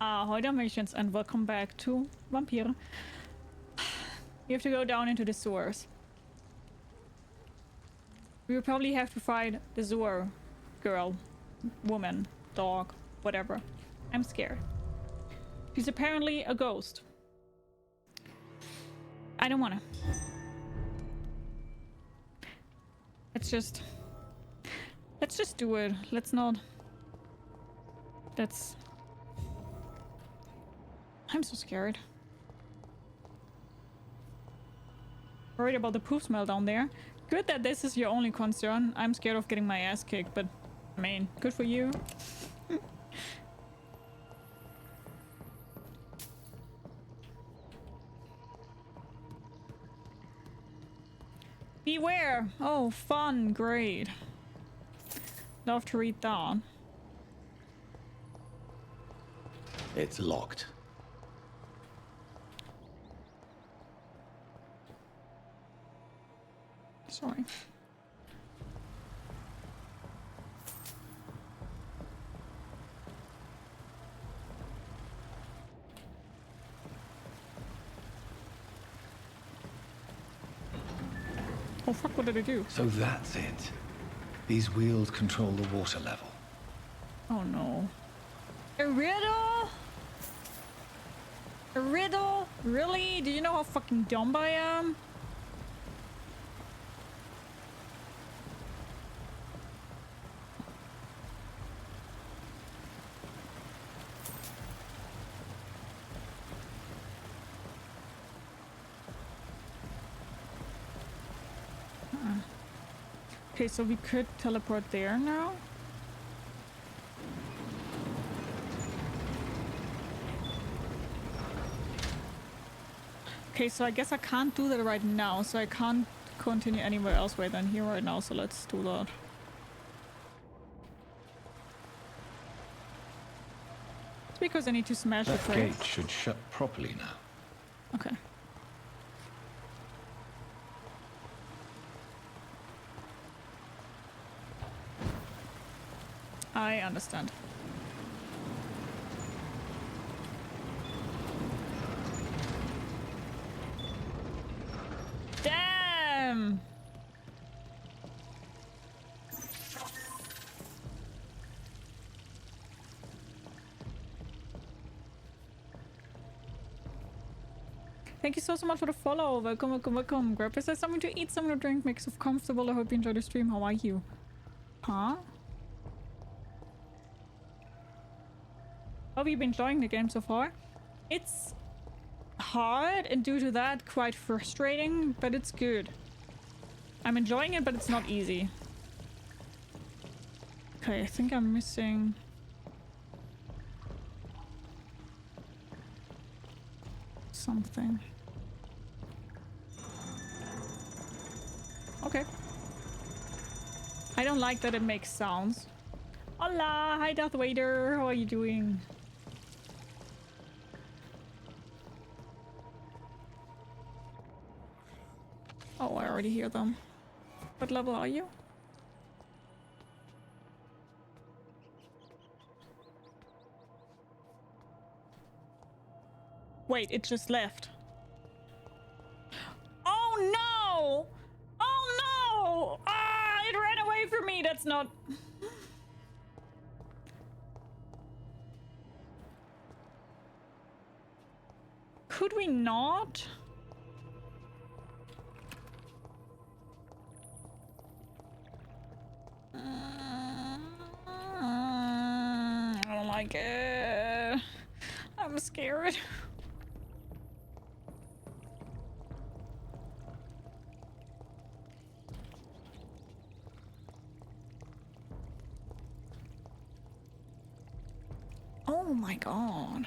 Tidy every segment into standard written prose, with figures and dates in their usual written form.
Ahoy Dalmatians and welcome back to Vampyr. You have to go down into the sewers. We will probably have to fight the sewer girl, woman, dog, whatever. I'm scared. She's apparently a ghost. I don't wanna. Let's just do it. Let's not. I'm so scared. Worried about the poop smell down there. Good that this is your only concern. I'm scared of getting my ass kicked, but I mean, good for you. Beware! Oh, fun, great. Love to read that. It's locked. Sorry. Oh fuck, what did I do? So that's it. These wheels control the water level. Oh no. A riddle? A riddle? Really? Do you know how fucking dumb I am? Okay, so we could teleport there now. Okay, so I guess I can't do that right now, so I can't continue anywhere else right than here right now, so let's do that. It's because I need to smash the That gate should shut properly now. Okay. I understand. Damn! Thank you so much for the follow. Welcome, welcome, welcome. Grab yourself something to eat, something to drink, make yourself comfortable. I hope you enjoy the stream. How are you? Huh? How have you been enjoying the game so far? It's hard and due to that quite frustrating, but it's good. I'm enjoying it, but it's not easy. Okay, I think I'm missing something. Okay. I don't like that it makes sounds. Hola! Hi Darth Vader! How are you doing? Oh, I already hear them. What level are you? Wait, it just left. Oh no! Oh no! Ah, it ran away from me. That's not... Could we not? I don't like it. I'm scared. Oh my god.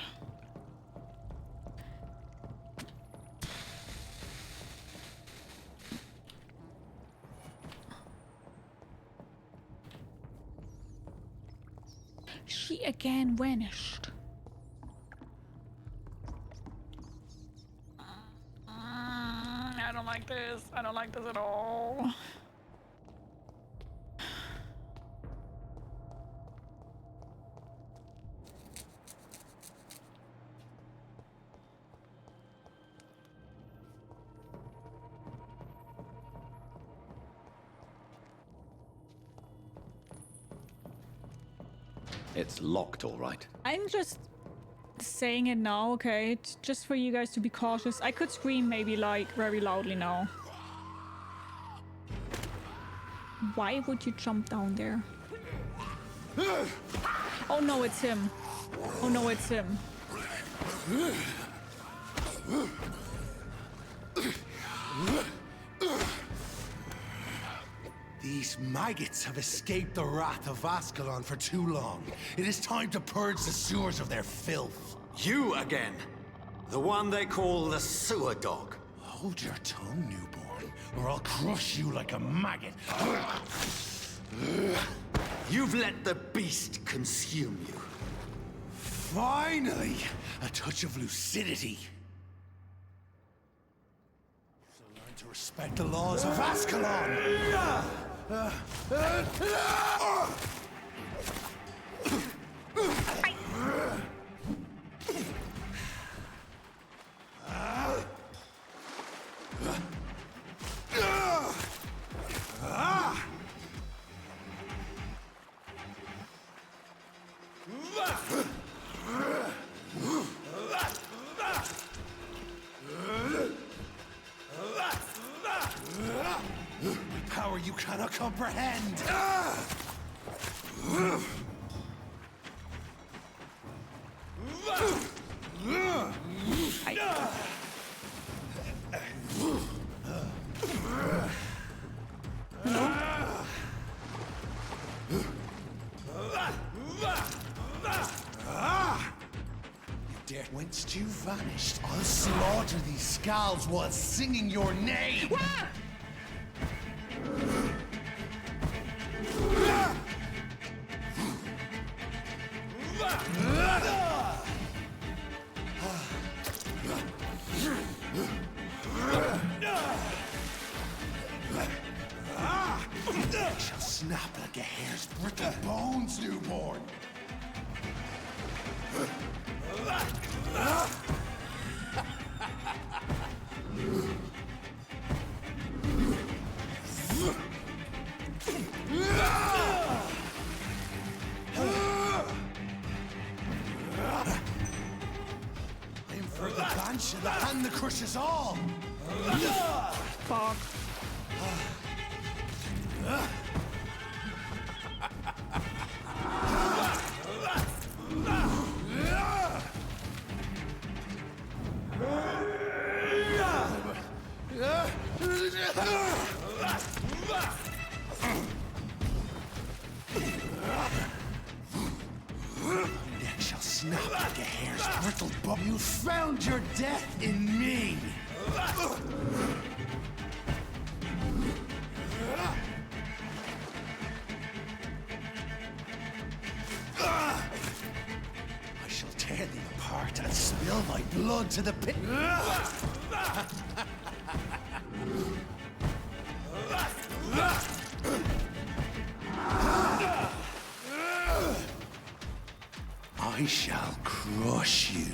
She again vanished. I don't like this. I don't like this at all. It's locked, all right. I'm just saying it now, okay? Just for you guys to be cautious. I could scream maybe like very loudly now. Why would you jump down there? Oh no, it's him. Oh no, it's him. These maggots have escaped the wrath of Ascalon for too long. It is time to purge the sewers of their filth. You again. The one they call the sewer dog. Hold your tongue, newborn, or I'll crush you like a maggot. You've let the beast consume you. Finally, a touch of lucidity. So learn to respect the laws of Ascalon. Power you cannot comprehend. Whence you vanished, I'll slaughter these skals while singing your name. I shall snap like a hare's brittle bones, newborn. Aim for the bunch and the hand that crushes all. Fuck. Neck shall snap like a hare's brittle bone. You found your death in me. I shall tear thee apart and spill my blood to the pit. I shall crush you.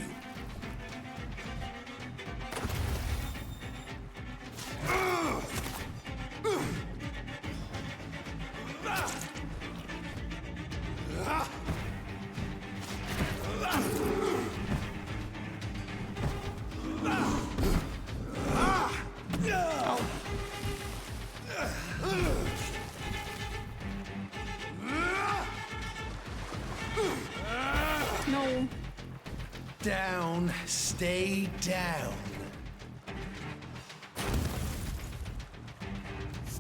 No. Down, stay down.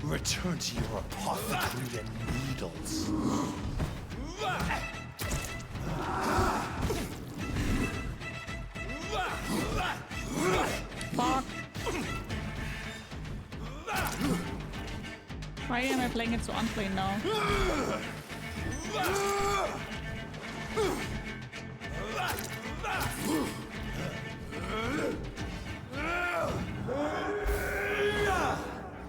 Return to your apothecary and needles. Fuck. Why am I playing it so unplayed now?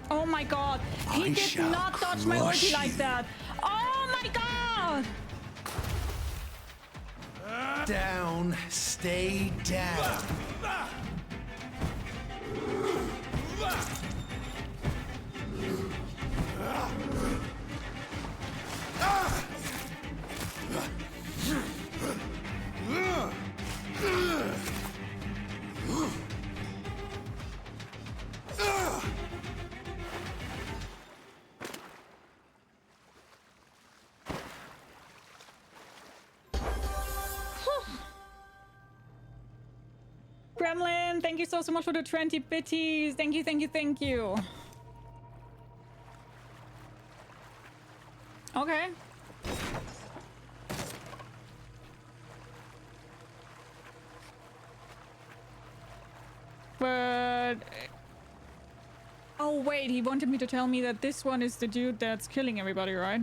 Oh my god, he did not dodge my ulti like that. Oh my god! Down, stay down. Gremlin, thank you so much for the 20 bitties. Thank you, thank you, thank you. Okay. But... Oh wait, he wanted me to tell me that this one is the dude that's killing everybody, right?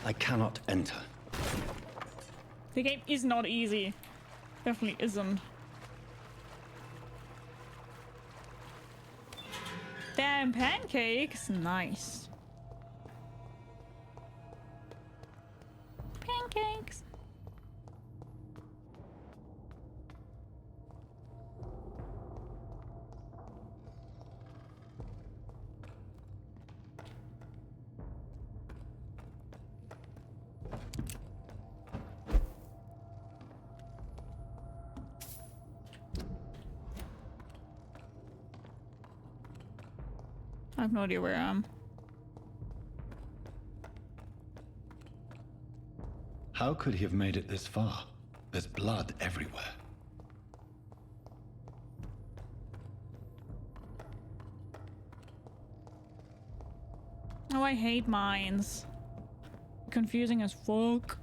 I cannot enter. The game is not easy. Definitely isn't. Damn pancakes! Nice. Pancakes! I have no idea where I am. How could he have made it this far? There's blood everywhere. Oh, I hate mines. Confusing as fuck.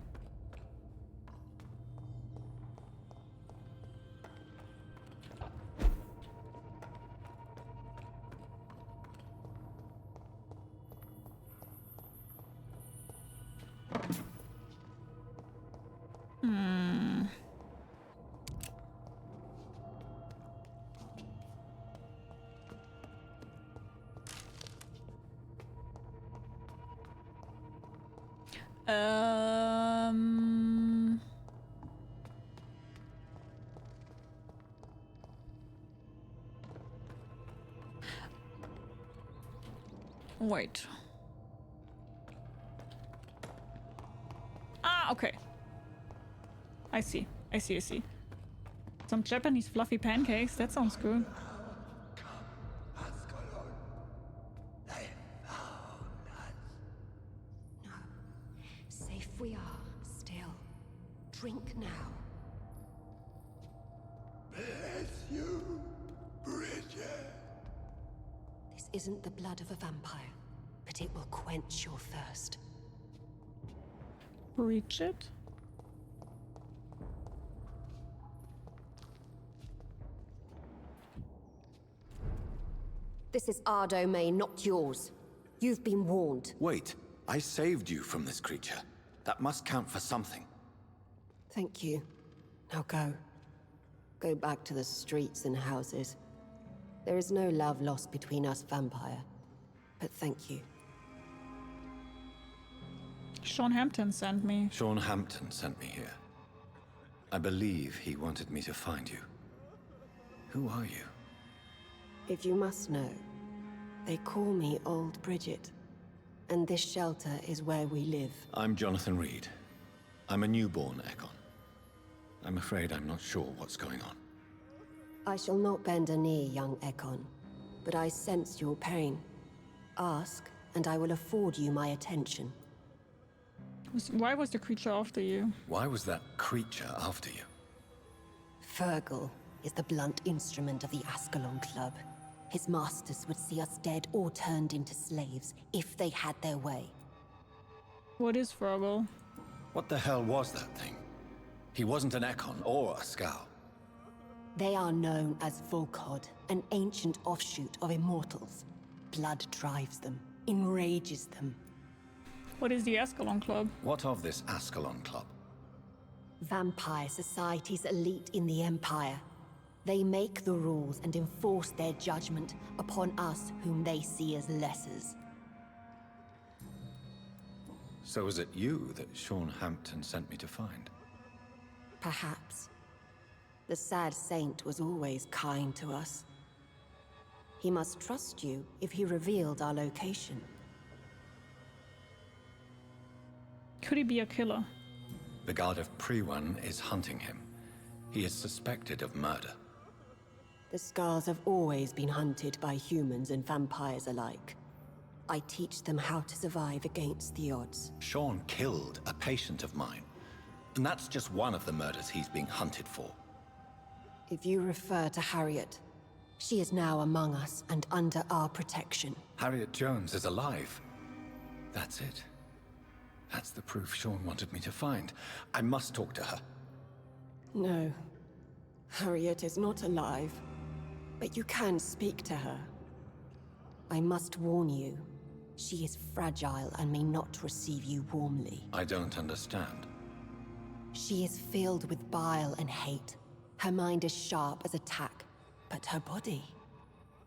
Wait. Ah, okay. I see. I see. Some Japanese fluffy pancakes. That sounds good. No. Safe we are, still. Drink now. Bless you, Bridget. This isn't the blood of a vampire, but it will quench your thirst. Reach it. This is our domain, not yours. You've been warned. Wait, I saved you from this creature. That must count for something. Thank you. Now go. Go back to the streets and houses. There is no love lost between us, vampire. But thank you. Sean Hampton sent me. Sean Hampton sent me here. I believe he wanted me to find you. Who are you? If you must know, they call me Old Bridget. And this shelter is where we live. I'm Jonathan Reid. I'm a newborn Ekon. I'm afraid I'm not sure what's going on. I shall not bend a knee, young Ekon. But I sense your pain. Ask, and I will afford you my attention. Why was the creature after you? Why was that creature after you? Fergal is the blunt instrument of the Ascalon Club. His masters would see us dead or turned into slaves if they had their way. What is Fergal? What the hell was that thing? He wasn't an Ekon or a Skal. They are known as Volkod, an ancient offshoot of immortals. Blood drives them, enrages them. What is the Ascalon Club? What of this Ascalon Club? Vampire society's elite in the Empire. They make the rules and enforce their judgment upon us whom they see as lessers. So is it you that Sean Hampton sent me to find? Perhaps. The sad saint was always kind to us. He must trust you if he revealed our location. Could he be a killer? The God of Priwan is hunting him. He is suspected of murder. The skals have always been hunted by humans and vampires alike. I teach them how to survive against the odds. Sean killed a patient of mine. And that's just one of the murders he's being hunted for. If you refer to Harriet, she is now among us and under our protection. Harriet Jones is alive. That's it. That's the proof Sean wanted me to find. I must talk to her. No. Harriet is not alive. But you can speak to her. I must warn you. She is fragile and may not receive you warmly. I don't understand. She is filled with bile and hate. Her mind is sharp as a tack, but her body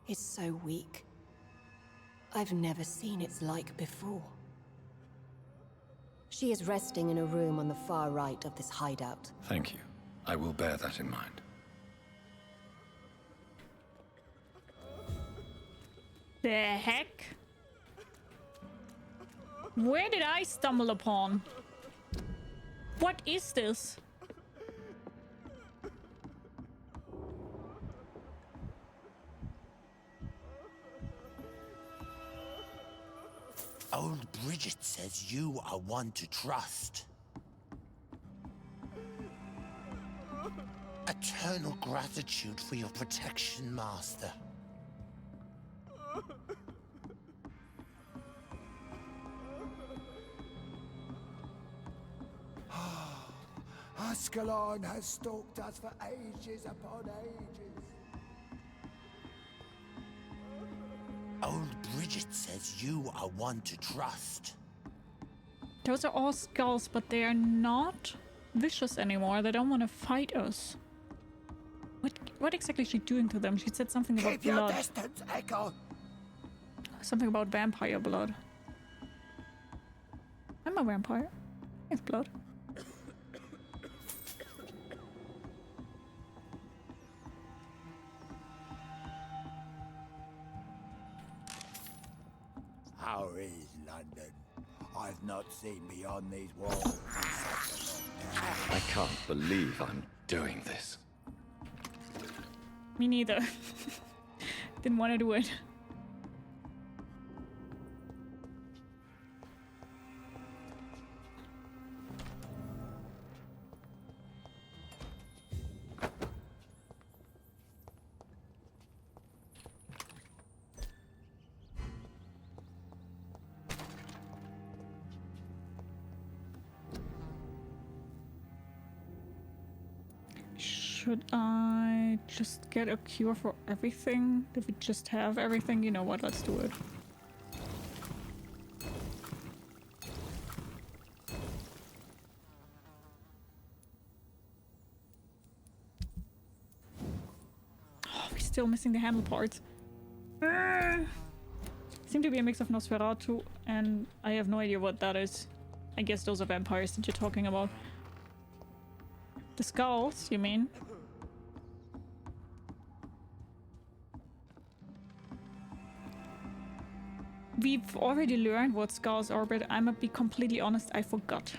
is so weak. I've never seen its like before. She is resting in a room on the far right of this hideout. Thank you. I will bear that in mind. The heck? Where did I stumble upon? What is this? Old Bridget says you are one to trust. Eternal gratitude for your protection, Master. Ascalon has stalked us for ages upon ages. Old Bridget says you are one to trust. Those are all skulls, but they are not vicious anymore. They don't want to fight us. What exactly is she doing to them? She said something about Keep your blood. distance, Echo. Something about vampire blood. I'm a vampire. It's blood. How is London? I've not seen beyond these walls in such a long time. I can't believe I'm doing this. Me neither. Didn't want to do it. Should I just get a cure for everything? If we just have everything, you know what, let's do it. Oh, we're still missing the handle parts. Seem to be a mix of Nosferatu and I have no idea what that is. I guess those are vampires that you're talking about. The skulls, you mean? We've already learned what skulls are, but I'm gonna be completely honest, I forgot.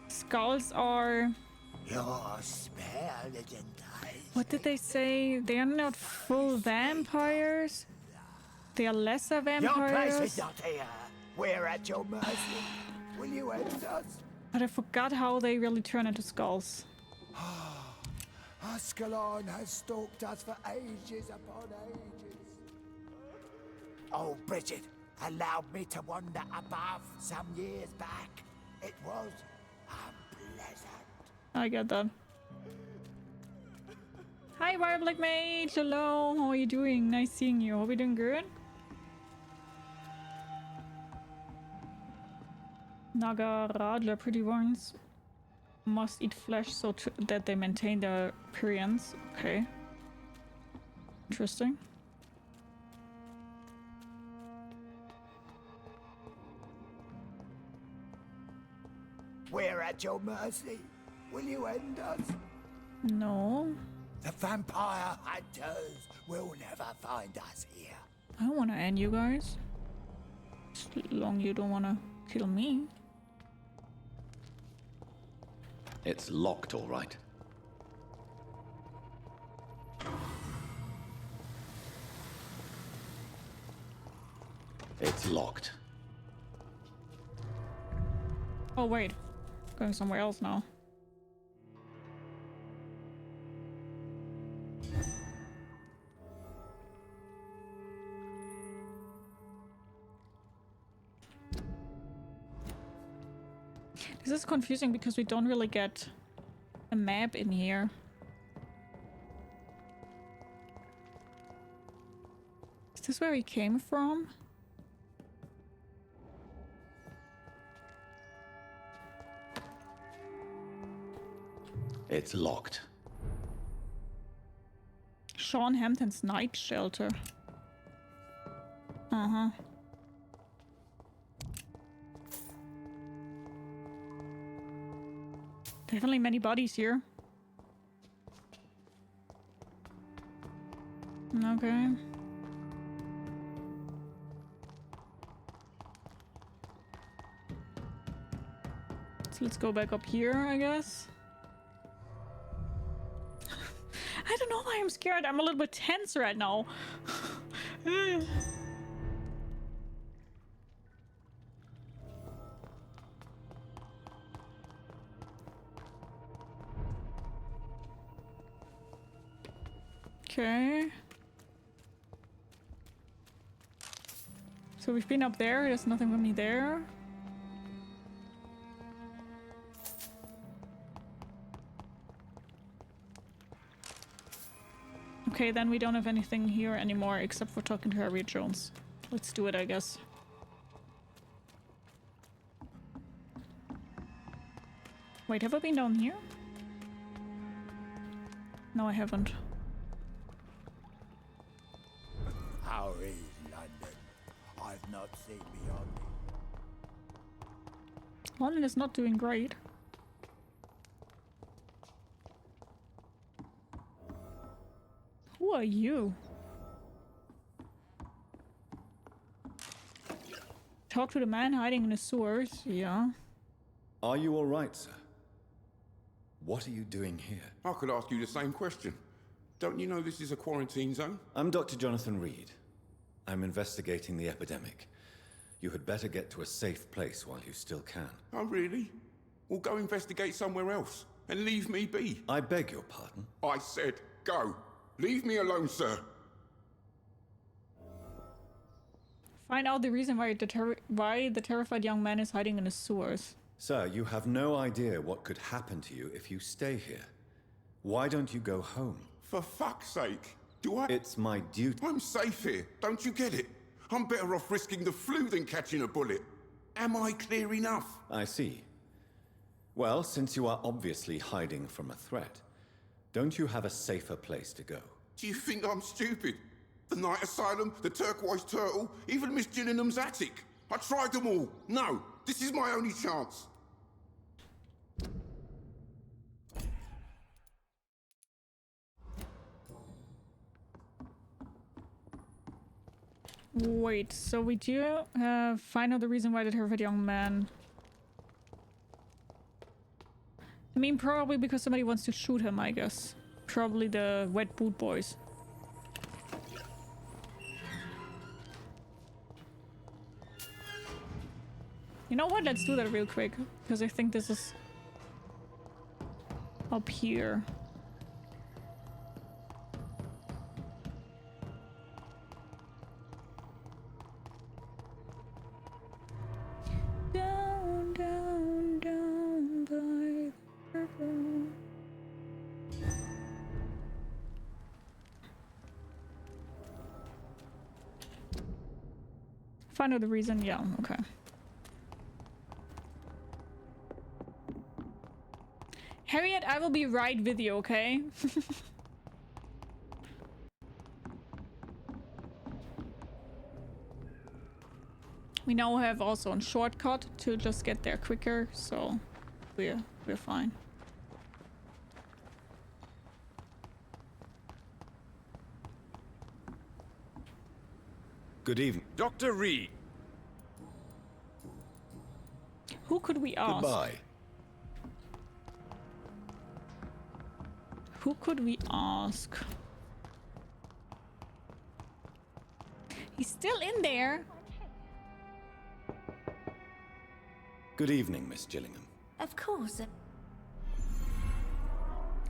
Skulls are... Your spare legend dies. What did they say? They are not full vampires? They are lesser Your place is vampires? not here. We're at your mercy. Will you end us? But I forgot how they really turn into skulls. Ascalon has stalked us for ages upon ages. Oh, Bridget allowed me to wander above some years back. It was unpleasant. I get that. Hi, Wire Black Mage! Hello! How are you doing? Nice seeing you. Hope you're doing good. Naga Radler, pretty ones, must eat flesh so that they maintain their appearance. Okay. Interesting. We're at your mercy. Will you end us? No. The vampire hunters will never find us here. I don't want to end you guys. As long as you don't want to kill me. It's locked, all right. It's locked. Oh wait, going somewhere else now. This is confusing because we don't really get a map in here. Is this where he came from? It's locked. Sean Hampton's night shelter. Uh-huh. Definitely many bodies here. Okay. So let's go back up here, I guess. I don't know why I'm scared. I'm a little bit tense right now. Okay. So we've been up there. There's nothing for me there. Okay, then we don't have anything here anymore except for talking to Harriet Jones. Let's do it, I guess. Wait, have I been down here? No, I haven't. How is London? I've not seen beyond it. London is not doing great. Who are you? Talk to the man hiding in the sewers, yeah. Are you all right, sir? What are you doing here? I could ask you the same question. Don't you know this is a quarantine zone? I'm Dr. Jonathan Reid. I'm investigating the epidemic. You had better get to a safe place while you still can. Oh, really? Well, go investigate somewhere else and leave me be. I beg your pardon? I said go. Leave me alone, sir. Find out the reason why the terrified young man is hiding in the sewers. Sir, you have no idea what could happen to you if you stay here. Why don't you go home? For fuck's sake. Do I? It's my duty. I'm safe here. Don't you get it? I'm better off risking the flu than catching a bullet. Am I clear enough? I see. Well, since you are obviously hiding from a threat, don't you have a safer place to go? Do you think I'm stupid? The Night Asylum, the Turquoise Turtle, even Miss Gillingham's attic. I tried them all. No, this is my only chance. Wait, so we do find out the reason why the terrified young man... I mean, probably because somebody wants to shoot him, I guess. Probably the wet boot boys. You know what? Let's do that real quick, because I think this is up here. Down, down, down by the river. Find out the reason, yeah, okay. Harriet, I will be right with you, okay? We now have also a shortcut to just get there quicker, so we're fine. Good evening. Dr. Reid. Who could we ask? Goodbye. Who could we ask? He's still in there. Good evening, Miss Gillingham. Of course.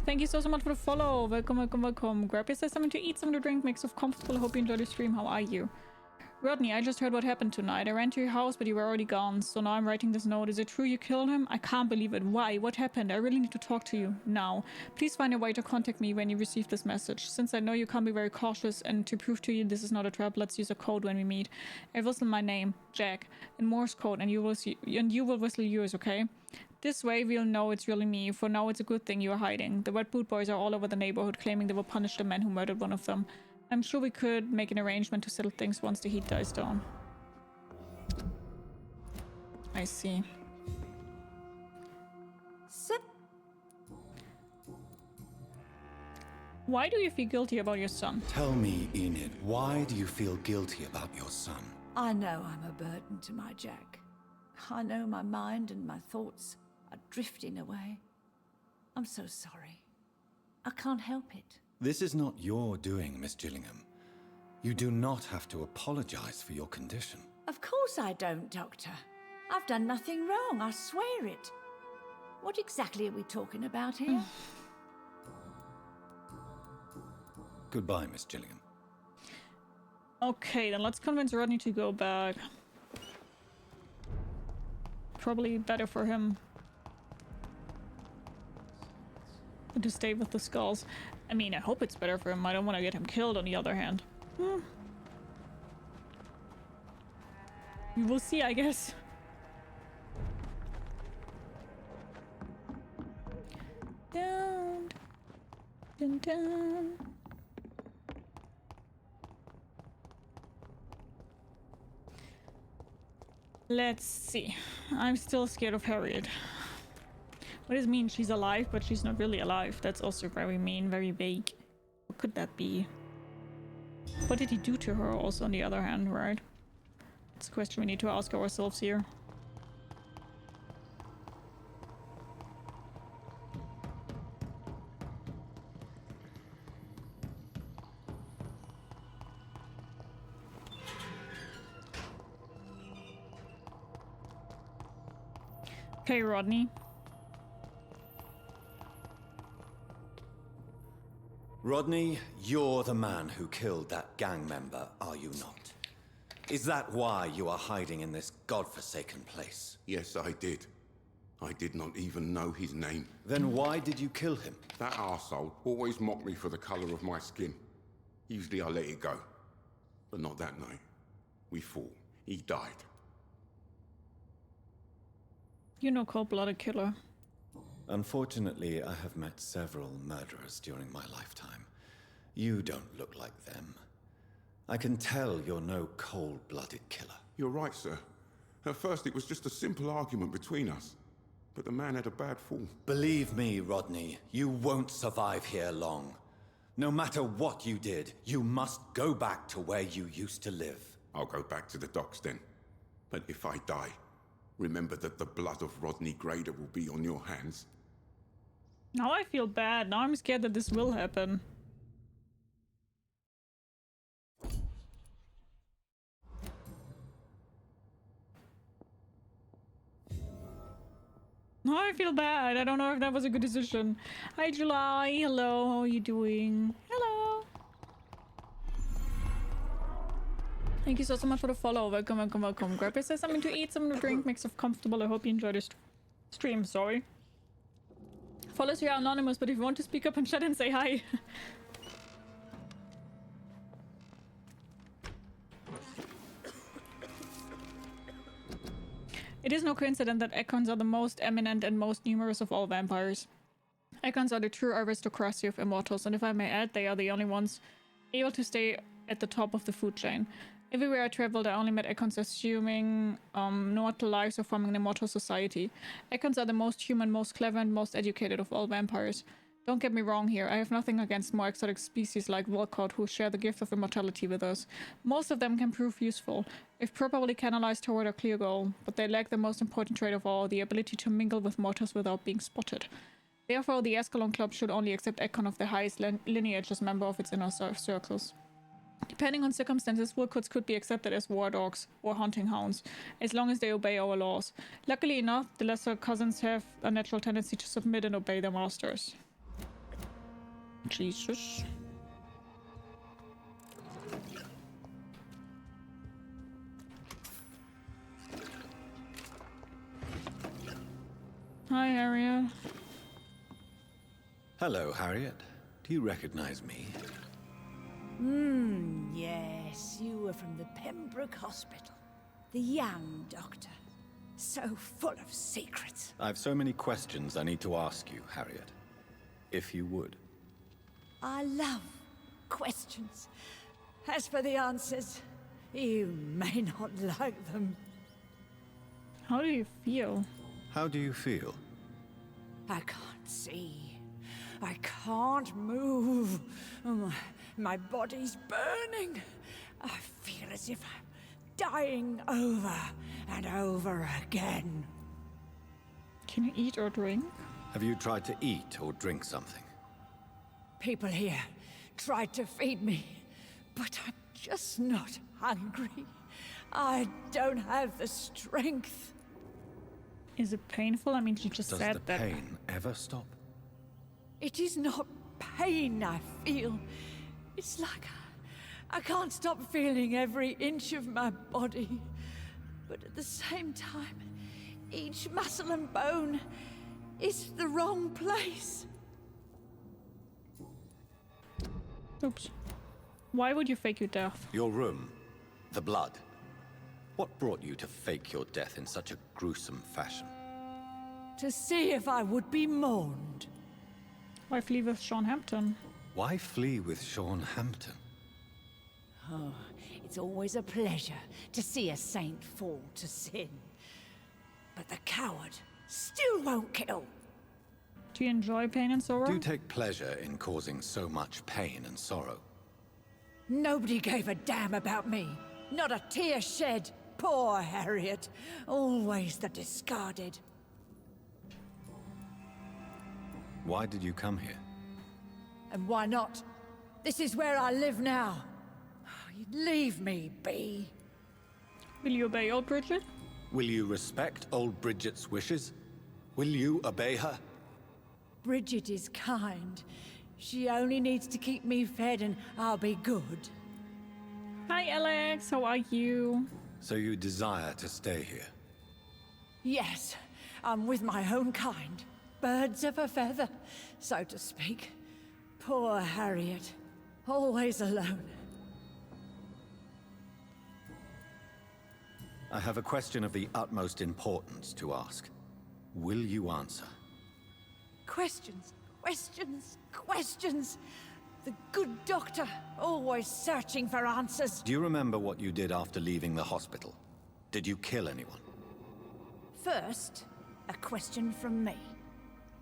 Thank you so much for the follow. Welcome, welcome, welcome. Grab yourself something to eat, something to drink, make yourself comfortable. I hope you enjoy the stream. How are you? Rodney, I just heard what happened tonight. I ran to your house, but you were already gone. So now I'm writing this note. Is it true you killed him? I can't believe it. Why? What happened? I really need to talk to you now. Please find a way to contact me when you receive this message. Since I know you can't be very cautious, and to prove to you this is not a trap, let's use a code when we meet. I whistle my name, Jack, in Morse code, and you will whistle yours, okay? This way we'll know it's really me. For now it's a good thing you are hiding. The Wet Boot Boys are all over the neighborhood claiming they will punish the man who murdered one of them. I'm sure we could make an arrangement to settle things once the heat dies down. I see. So Why do you feel guilty about your son? Tell me, Enid, why do you feel guilty about your son? I know I'm a burden to my Jack. I know my mind and my thoughts are drifting away. I'm so sorry. I can't help it. This is not your doing, Miss Gillingham. You do not have to apologize for your condition. Of course I don't, Doctor. I've done nothing wrong, I swear it. What exactly are we talking about here? Goodbye, Miss Gillingham. Okay, then let's convince Rodney to go back. Probably better for him than to stay with the skals. I mean, I hope it's better for him. I don't want to get him killed on the other hand. We will see, I guess. Down, dun, dun. Let's see. I'm still scared of Harriet. What does it mean? She's alive, but she's not really alive. That's also very mean, very vague. What could that be? What did he do to her also on the other hand, right? It's a question we need to ask ourselves here. Okay, Rodney. Rodney, you're the man who killed that gang member, are you not? Is that why you are hiding in this godforsaken place? Yes, I did. I did not even know his name. Then why did you kill him? That arsehole always mocked me for the color of my skin. Usually I let it go. But not that night. We fought. He died. You know, cold-blooded killer. Unfortunately, I have met several murderers during my lifetime. You don't look like them. I can tell you're no cold-blooded killer. You're right, sir. At first it was just a simple argument between us. But the man had a bad fall. Believe me, Rodney, you won't survive here long. No matter what you did, you must go back to where you used to live. I'll go back to the docks then. But if I die, remember that the blood of Rodney Grader will be on your hands. Now I feel bad. Now I'm scared that this will happen. Now I feel bad. I don't know if that was a good decision. Hi, July. Hello. How are you doing? Hello. Thank you so much for the follow. Welcome, welcome, welcome. Grab yourself something to eat, something to drink, make yourself comfortable. I hope you enjoy this stream. Sorry. Follows you are anonymous, but if you want to speak up and chat and say hi. It is no coincidence that Econs are the most eminent and most numerous of all vampires. Econs are the true aristocracy of immortals, and if I may add, they are the only ones able to stay at the top of the food chain. Everywhere I traveled, I only met Econs assuming mortal lives or forming an immortal society. Econs are the most human, most clever, and most educated of all vampires. Don't get me wrong here, I have nothing against more exotic species like Volcott who share the gift of immortality with us. Most of them can prove useful, if properly canalized toward a clear goal, but they lack the most important trait of all, the ability to mingle with mortals without being spotted. Therefore, the Ascalon Club should only accept Econ of the highest lineage as member of its inner circles. Depending on circumstances, woodcuts could be accepted as war dogs or hunting hounds, as long as they obey our laws. Luckily enough, the lesser cousins have a natural tendency to submit and obey their masters. Jesus. Hi, Harriet. Hello, Harriet. Do you recognize me? Yes, you were from the Pembroke Hospital. The young doctor. So full of secrets. I've so many questions I need to ask you, Harriet. If you would. I love questions. As for the answers, you may not like them. How do you feel? How do you feel? I can't see. I can't move. My body's burning. I feel as if I'm dying over and over again. Can you eat or drink? Have you tried to eat or drink something? People here tried to feed me, but I'm just not hungry. I don't have the strength. Is it painful? I mean, you just Does said the that. pain ever stop? It is not pain I feel. It's like I can't stop feeling every inch of my body. But at the same time, each muscle and bone is the wrong place. Oops. Why would you fake your death? Your room. The blood. What brought you to fake your death in such a gruesome fashion? To see if I would be mourned. Why flee with Sean Hampton? Why flee with Sean Hampton? Oh, it's always a pleasure to see a saint fall to sin. But the coward still won't kill. Do you enjoy pain and sorrow? Do you take pleasure in causing so much pain and sorrow? Nobody gave a damn about me. Not a tear shed. Poor Harriet. Always the discarded. Why did you come here? And why not? This is where I live now. Leave me be. Will you obey old Bridget? Will you respect old Bridget's wishes? Will you obey her? Bridget is kind. She only needs to keep me fed and I'll be good. Hi, Alex. How are you? So you desire to stay here? Yes, I'm with my own kind. Birds of a feather, so to speak. Poor Harriet. Always alone. I have a question of the utmost importance to ask. Will you answer? Questions, questions, questions. The good doctor, always searching for answers. Do you remember what you did after leaving the hospital? Did you kill anyone? First, a question from me.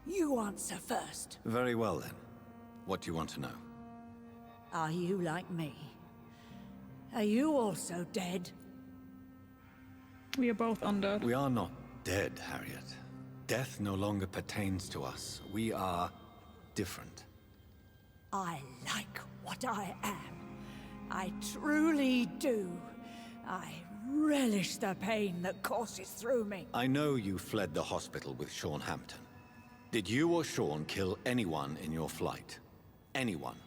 You answer first. Very well then. What do you want to know? Are you like me? Are you also dead? We are both undead. We are not dead, Harriet. Death no longer pertains to us. We are different. I like what I am. I truly do. I relish the pain that courses through me. I know you fled the hospital with Sean Hampton. Did you or Sean kill anyone in your flight? Anyone?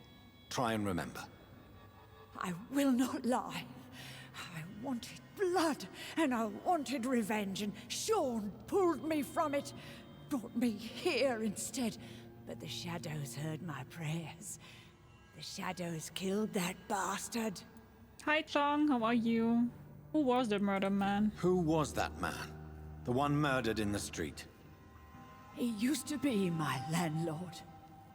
Try and remember. I will not lie. I wanted blood, and I wanted revenge, and Sean pulled me from it, brought me here instead. But the shadows heard my prayers. The shadows killed that bastard. Hi, Chong. How are you? Who was the murder man? Who was that man? The one murdered in the street? He used to be my landlord.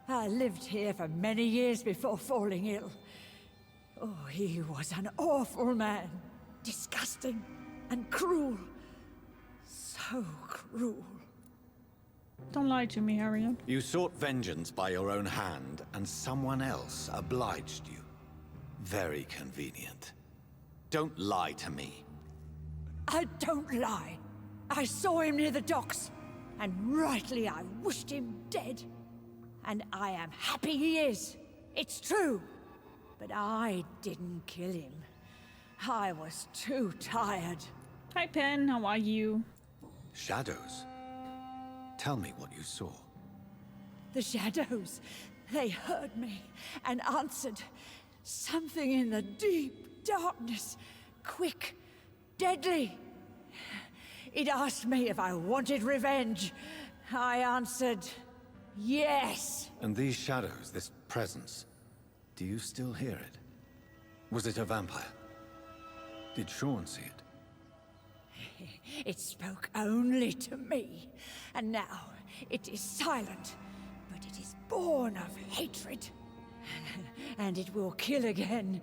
I lived here for many years before falling ill. Oh, he was an awful man. Disgusting and cruel. So cruel. Don't lie to me, Harriet. You sought vengeance by your own hand, and someone else obliged you. Very convenient. Don't lie to me. I don't lie. I saw him near the docks, and rightly I wished him dead. And I am happy he is. It's true. but I didn't kill him. I was too tired. Hi, Pen. How are you? Shadows? Tell me what you saw. The shadows, they heard me and answered. Something in the deep darkness, quick, deadly. It asked me if I wanted revenge. I answered, yes. And these shadows, this presence, do you still hear it? Was it a vampire? Did Sean see it? It spoke only to me, and now it is silent, but it is born of hatred. And it will kill again.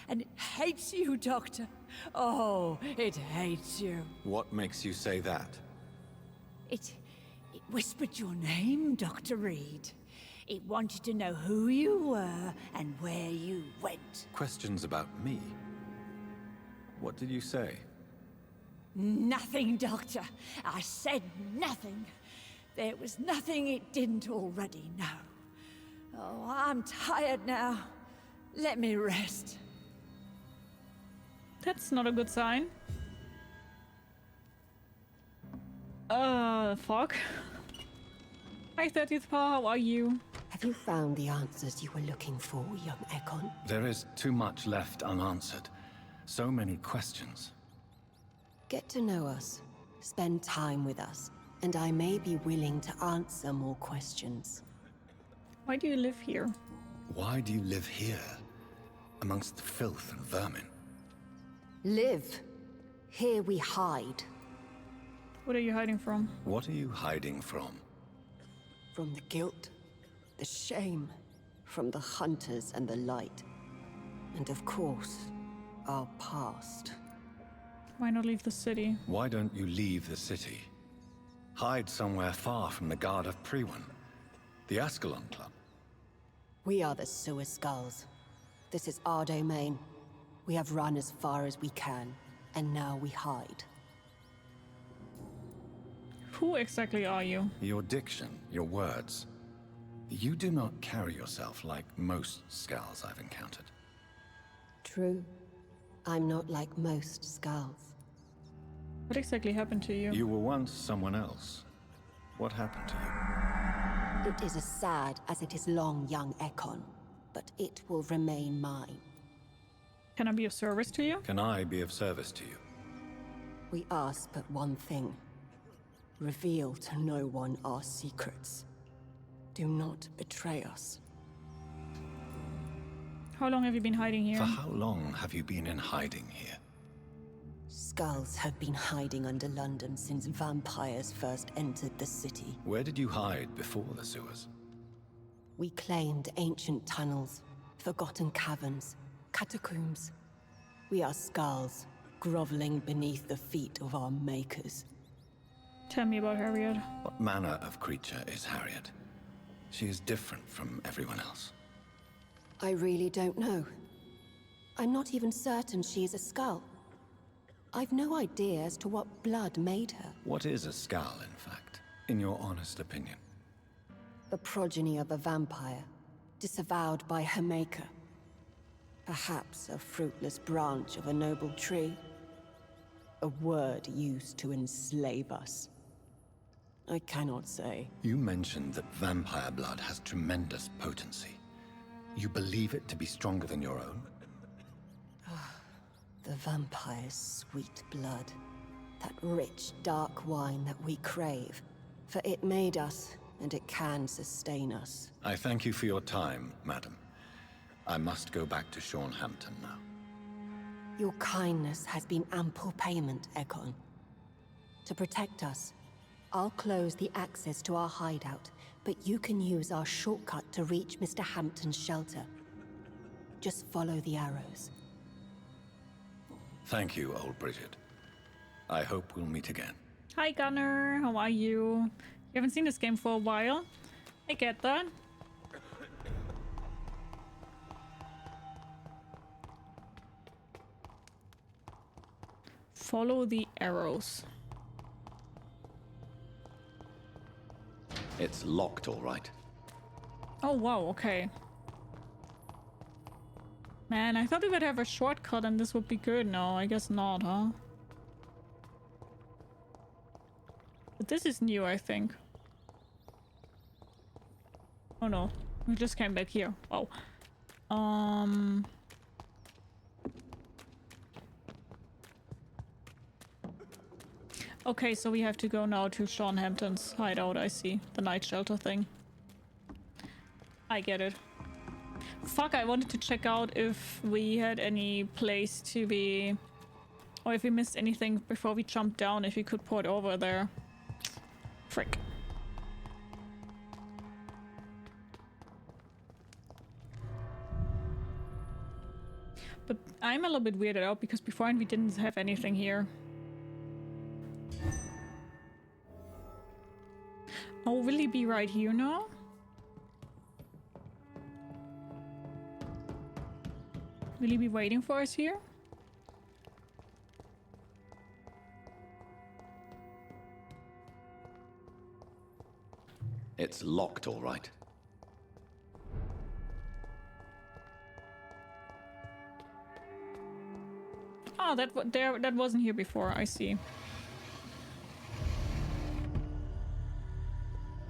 And it hates you, Doctor. Oh, it hates you. What makes you say that? It whispered your name, Dr. Reid. It wanted to know who you were and where you went. Questions about me? What did you say? Nothing, Doctor. I said nothing. There was nothing it didn't already know. Oh, I'm tired now. Let me rest. That's not a good sign. Fuck. Hi, 30th Pa, how are you? Have you found the answers you were looking for, young Ekon? There is too much left unanswered. So many questions. Get to know us, spend time with us, and I may be willing to answer more questions. Why do you live here? Why do you live here? Amongst the filth and vermin? Live. Here we hide. What are you hiding from? What are you hiding from? From the guilt, the shame, from the hunters and the light. And of course, our past. Why not leave the city? Why don't you leave the city? Hide somewhere far from the guard of Priwen, the Ascalon Club. We are the sewer skulls. This is our domain. We have run as far as we can, and now we hide. Who exactly are you? Your diction, your words. You do not carry yourself like most skals I've encountered. True. I'm not like most skulls. What exactly happened to you? You were once someone else. What happened to you? It is as sad as it is long, young Ekon, but it will remain mine. Can I be of service to you? Can I be of service to you? We ask but one thing. Reveal to no one our secrets. Do not betray us. How long have you been hiding here? For how long have you been in hiding here? Skulls have been hiding under London since vampires first entered the city. Where did you hide before the sewers? We claimed ancient tunnels, forgotten caverns, catacombs. We are skulls, groveling beneath the feet of our makers. Tell me about Harriet. What manner of creature is Harriet? She is different from everyone else. I really don't know. I'm not even certain she is a skull. I've no idea as to what blood made her. What is a skal, in fact, in your honest opinion? The progeny of a vampire, disavowed by her maker. Perhaps a fruitless branch of a noble tree. A word used to enslave us. I cannot say. You mentioned that vampire blood has tremendous potency. You believe it to be stronger than your own? The vampire's sweet blood. That rich, dark wine that we crave. For it made us, and it can sustain us. I thank you for your time, madam. I must go back to Sean Hampton now. Your kindness has been ample payment, Ekon. To protect us, I'll close the access to our hideout, but you can use our shortcut to reach Mr. Hampton's shelter. Just follow the arrows. Thank you, old Bridget. I hope we'll meet again. Hi, Gunnar. How are you? You haven't seen this game for a while. I get that. Follow the arrows. It's locked, all right. Oh, wow, okay. Man, I thought we would have a shortcut and this would be good. No, I guess not, huh? But this is new, I think. Oh no, we just came back here. Oh. Okay, so we have to go now to Sean Hampton's hideout, I see. The night shelter thing. I get it. Fuck, I wanted to check out if we had any place to be... Or if we missed anything before we jumped down, if we could port over there. Frick. But I'm a little bit weirded out because before we didn't have anything here. Oh, will he be right here now? Will he be waiting for us here? It's locked, all right. Oh, that wasn't here before, I see.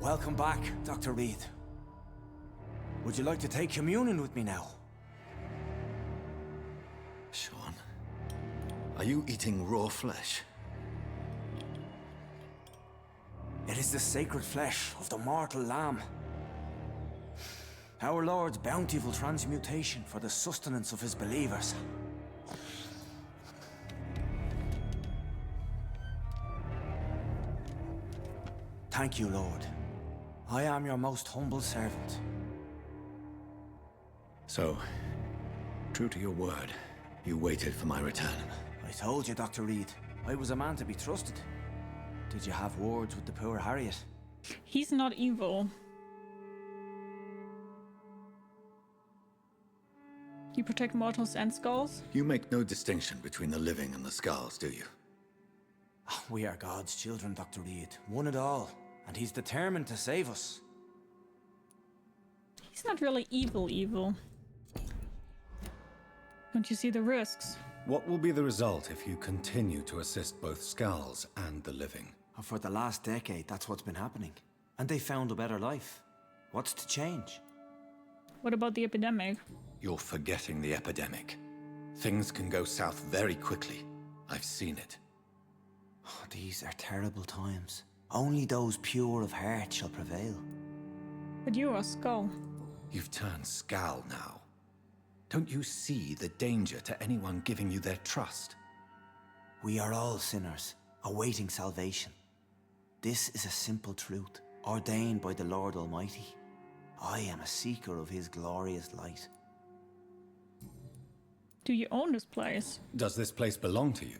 Welcome back, Dr. Reid. Would you like to take communion with me now? Sean, are you eating raw flesh? It is the sacred flesh of the mortal lamb. Our Lord's bountiful transmutation for the sustenance of his believers. Thank you, Lord. I am your most humble servant. So, true to your word, you waited for my return. I told you, Dr. Reid, I was a man to be trusted. Did you have words with the poor Harriet? He's not evil. You protect mortals and skulls? You make no distinction between the living and the skals, do you? We are God's children, Dr. Reid. One and all. And he's determined to save us. He's not really evil. Don't you see the risks? What will be the result if you continue to assist both skals and the living? For the last decade, that's what's been happening. And they found a better life. What's to change? What about the epidemic? You're forgetting the epidemic. Things can go south very quickly. I've seen it. Oh, these are terrible times. Only those pure of heart shall prevail. But you're a skull. You've turned skal now. Don't you see the danger to anyone giving you their trust? We are all sinners, awaiting salvation. This is a simple truth, ordained by the Lord Almighty. I am a seeker of his glorious light. Do you own this place? Does this place belong to you?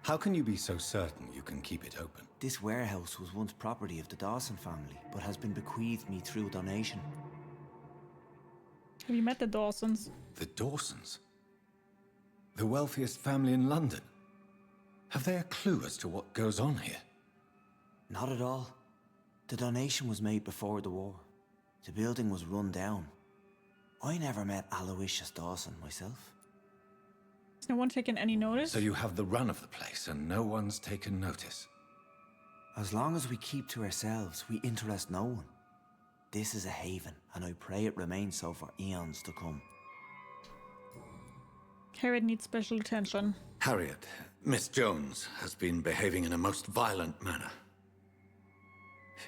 How can you be so certain you can keep it open? This warehouse was once property of the Dawson family, but has been bequeathed me through donation. Have you met the Dawsons? The Dawsons? The wealthiest family in London? Have they a clue as to what goes on here? Not at all. The donation was made before the war. The building was run down. I never met Aloysius Dawson myself. Has no one taken any notice? So you have the run of the place and no one's taken notice? As long as we keep to ourselves, we interest no one. This is a haven, and I pray it remains so for eons to come. Harriet needs special attention. Harriet, Miss Jones, has been behaving in a most violent manner.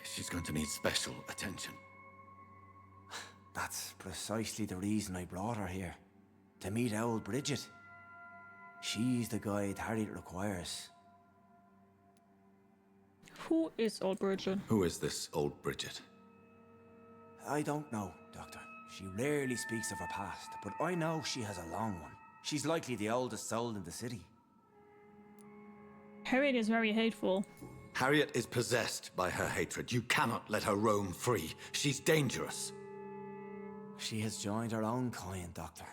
She's going to need special attention. That's precisely the reason I brought her here. To meet old Bridget. She's the guide Harriet requires. Who is old Bridget? Who is this old Bridget? I don't know, Doctor. She rarely speaks of her past, but I know she has a long one. She's likely the oldest soul in the city. Harriet is very hateful. Harriet is possessed by her hatred. You cannot let her roam free. She's dangerous. She has joined her own kind, Doctor.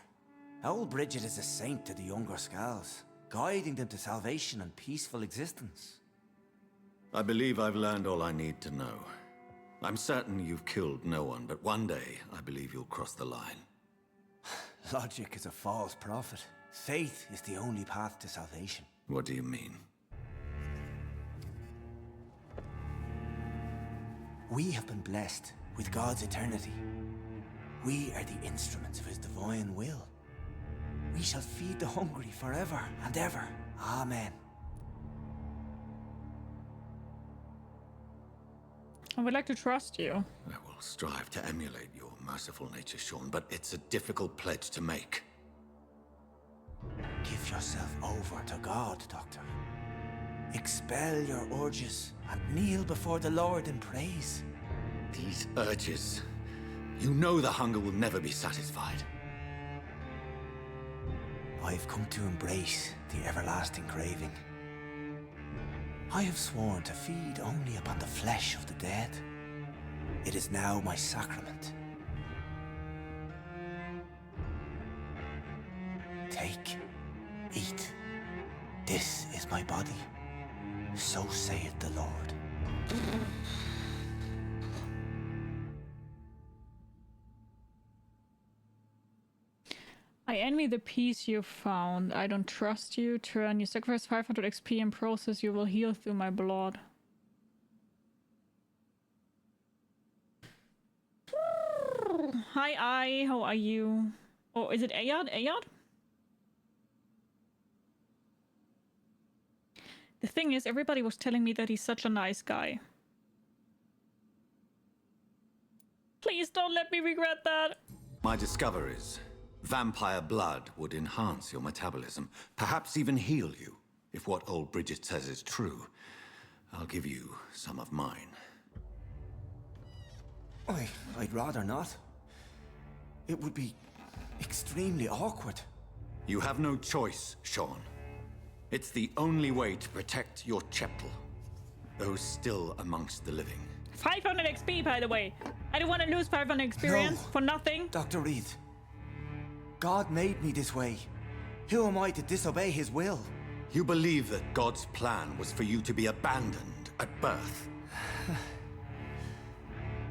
Old Bridget is a saint to the younger skals, guiding them to salvation and peaceful existence. I believe I've learned all I need to know. I'm certain you've killed no one, but one day I believe you'll cross the line. Logic is a false prophet. Faith is the only path to salvation. What do you mean? We have been blessed with God's eternity. We are the instruments of his divine will. We shall feed the hungry forever and ever. Amen. I would like to trust you. I will strive to emulate your merciful nature, Sean, but it's a difficult pledge to make. Give yourself over to God, Doctor. Expel your urges and kneel before the Lord in praise. These urges. You know the hunger will never be satisfied. I've come to embrace the everlasting craving. I have sworn to feed only upon the flesh of the dead. It is now my sacrament. Take, eat. This is my body. So saith the Lord. I envy the peace you found. I don't trust you. Turn. You sacrifice 500 XP in process. You will heal through my blood. Hi, I. How are you? Oh, is it Ayad? Ayad? The thing is, everybody was telling me that he's such a nice guy. Please don't let me regret that. My discoveries. Vampire blood would enhance your metabolism, perhaps even heal you. If what old Bridget says is true, I'll give you some of mine. I'd rather not. It would be extremely awkward. You have no choice, Sean. It's the only way to protect your cheptel, those still amongst the living. 500 XP, by the way. I don't want to lose 500 experience for nothing. Dr. Reid. God made me this way. Who am I to disobey his will? You believe that God's plan was for you to be abandoned at birth.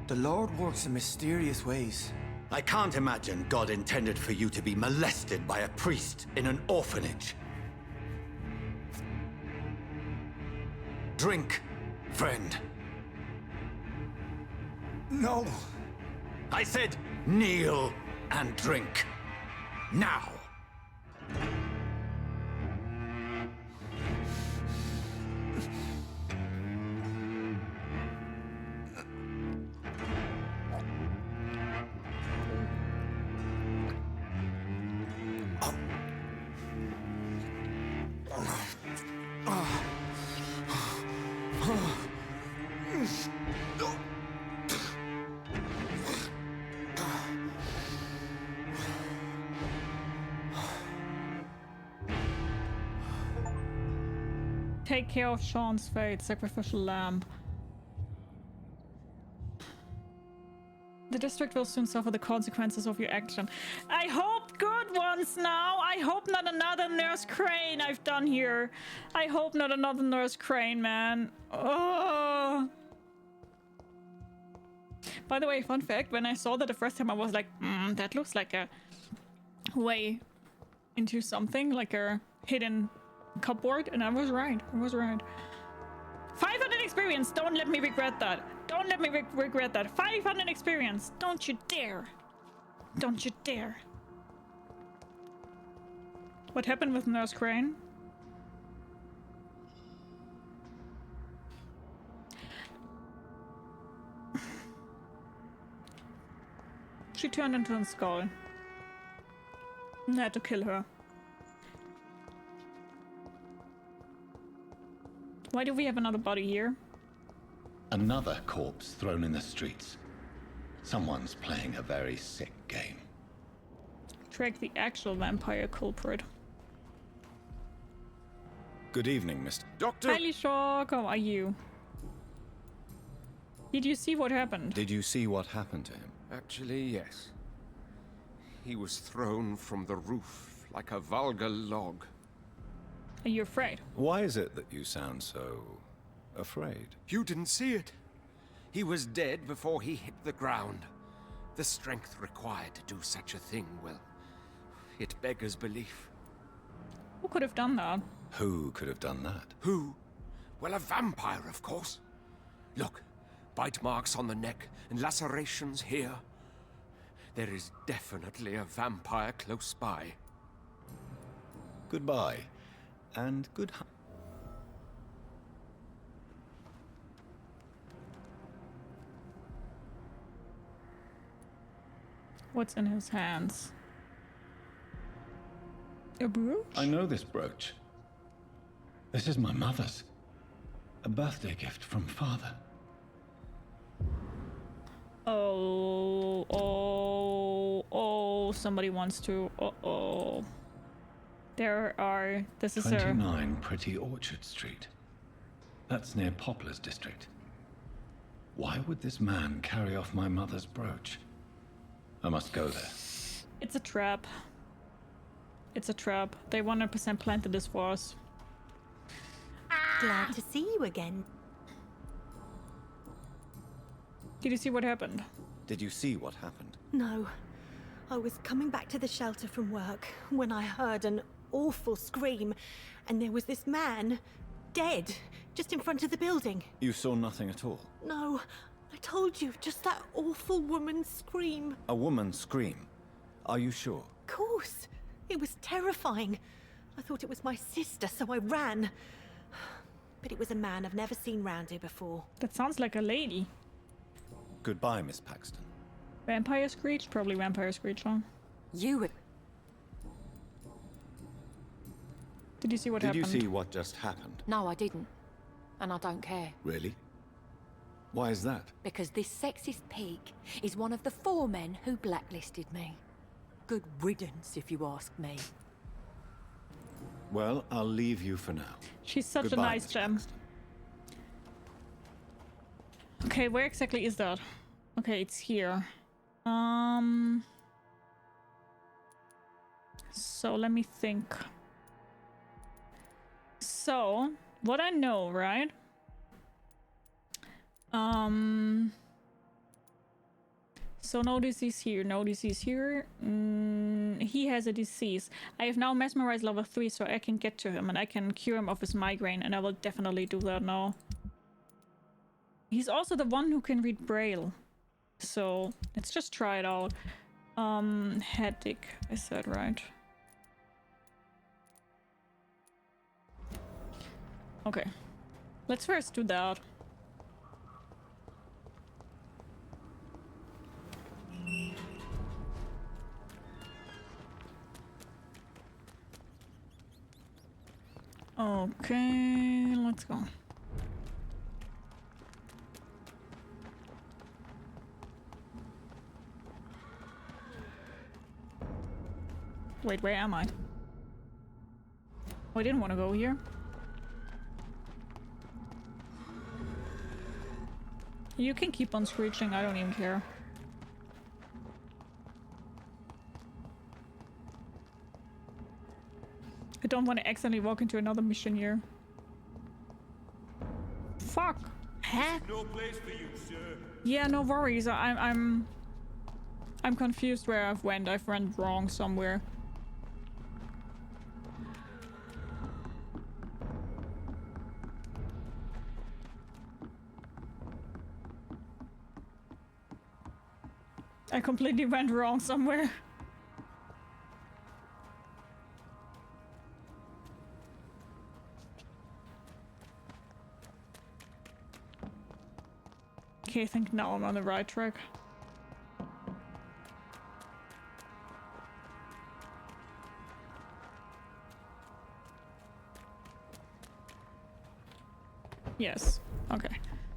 The Lord works in mysterious ways. I can't imagine God intended for you to be molested by a priest in an orphanage. Drink, friend. No. I said kneel and drink. Now. Take care of Sean's fate, sacrificial lamb. The district will soon suffer the consequences of your action. I hope good ones now. I hope not another Nurse Crane I've done here. I hope not another Nurse Crane, man. Oh. By the way, fun fact, when I saw that the first time I was like, that looks like a way into something, like a hidden cupboard, and I was right. I was right. 500 experience. Don't let me regret that. Don't let me regret that. 500 experience. Don't you dare. Don't you dare. What happened with Nurse Crane? She turned into a skull. I had to kill her. Why do we have another body here? Another corpse thrown in the streets. Someone's playing a very sick game. Track the actual vampire culprit. Good evening, Mr. Doctor! Highly shocked. How are you? Did you see what happened? Did you see what happened to him? Actually, yes. He was thrown from the roof like a vulgar log. Are you afraid? Why is it that you sound so afraid? You didn't see it. He was dead before he hit the ground. The strength required to do such a thing will it beggars belief. Who could have done that? Who could have done that? Who? Well, a vampire, of course. Look, bite marks on the neck and lacerations here. There is definitely a vampire close by. Goodbye, and good hunt. What's in his hands? A brooch? I know this brooch. This is my mother's. A birthday gift from father. Oh, somebody wants to. This is 29 Pretty Orchard Street. That's near Poplar's district. Why would this man carry off my mother's brooch? I must go there. It's a trap. It's a trap. They 100% planted this for us. Glad to see you again. Did you see what happened? Did you see what happened? No. I was coming back to the shelter from work when I heard an awful scream, and there was this man, dead, just in front of the building. You saw nothing at all? No, I told you, just that awful woman's scream. A woman scream? Are you sure? Of course. It was terrifying. I thought it was my sister, so I ran. But it was a man I've never seen round here before. That sounds like a lady. Goodbye, Miss Paxton. Vampire Screech? Probably Vampire Screech, huh? Did you see what happened? Did you see what just happened? No, I didn't. And I don't care. Really? Why is that? Because this sexist pig is one of the 4 men who blacklisted me. Good riddance, if you ask me. Well, I'll leave you for now. She's such Goodbye, a nice Miss gem. Paxton. Okay, where exactly is that? Okay, it's here. So let me think. So, what I know, right? So no disease here, no disease here. He has a disease. I have now mesmerized level 3, so I can get to him and I can cure him of his migraine, and I will definitely do that now. He's also the one who can read Braille. So let's just try it out. Headache, I said, right? Okay. Let's first do that. Okay, let's go. Wait, where am I? Oh, I didn't want to go here. You can keep on screeching, I don't even care. I don't want to accidentally walk into another mission here. Fuck. Huh? No place for you, sir. Yeah, no worries. I'm confused where I've went. I've run wrong somewhere. I completely went wrong somewhere. Okay, I think now I'm on the right track. Yes. Okay.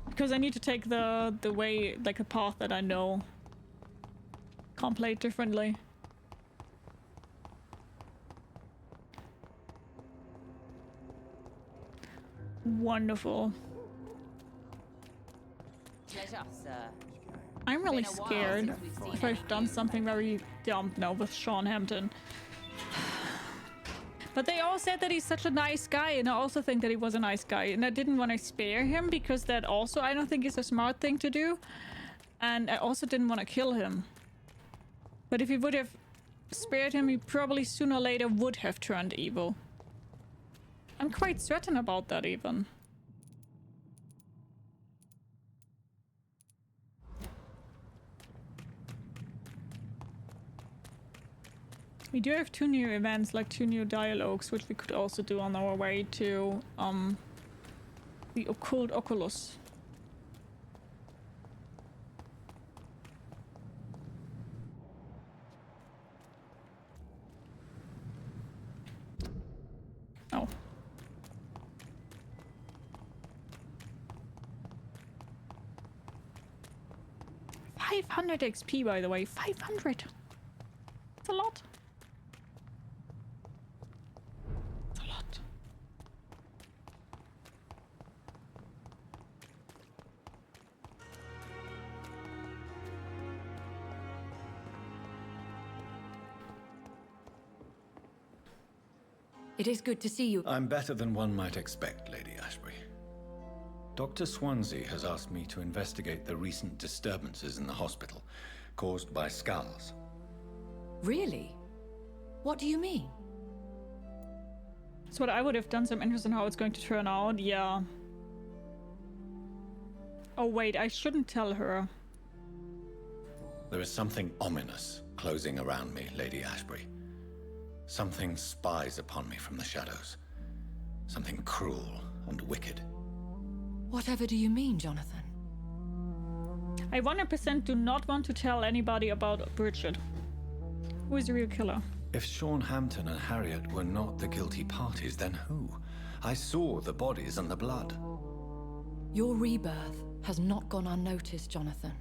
Because I need to take the way, like a path that I know. Can't play it differently. Wonderful. Pleasure, sir. I'm really scared if I've done something very dumb now with Sean Hampton. But they all said that he's such a nice guy, and I also think that he was a nice guy, and I didn't want to spare him because that also I don't think is a smart thing to do, and I also didn't want to kill him. But if he would have spared him, he probably sooner or later would have turned evil. I'm quite certain about that even. We do have 2 new events, like 2 new dialogues, which we could also do on our way to the Occult Oculus. Oh. $500 XP, by the way. 500. That's a lot. That's a lot. It is good to see you. I'm better than one might expect, Lady Ashbury. Dr. Swansea has asked me to investigate the recent disturbances in the hospital, caused by skals. Really? What do you mean? That's what I would have done. So I'm interested in how it's going to turn out. Yeah. Oh wait, I shouldn't tell her. There is something ominous closing around me, Lady Ashbury. Something spies upon me from the shadows. Something cruel and wicked. Whatever do you mean, Jonathan? I 100% do not want to tell anybody about Bridget. Who is the real killer? If Sean Hampton and Harriet were not the guilty parties, then who? I saw the bodies and the blood. Your rebirth has not gone unnoticed, Jonathan.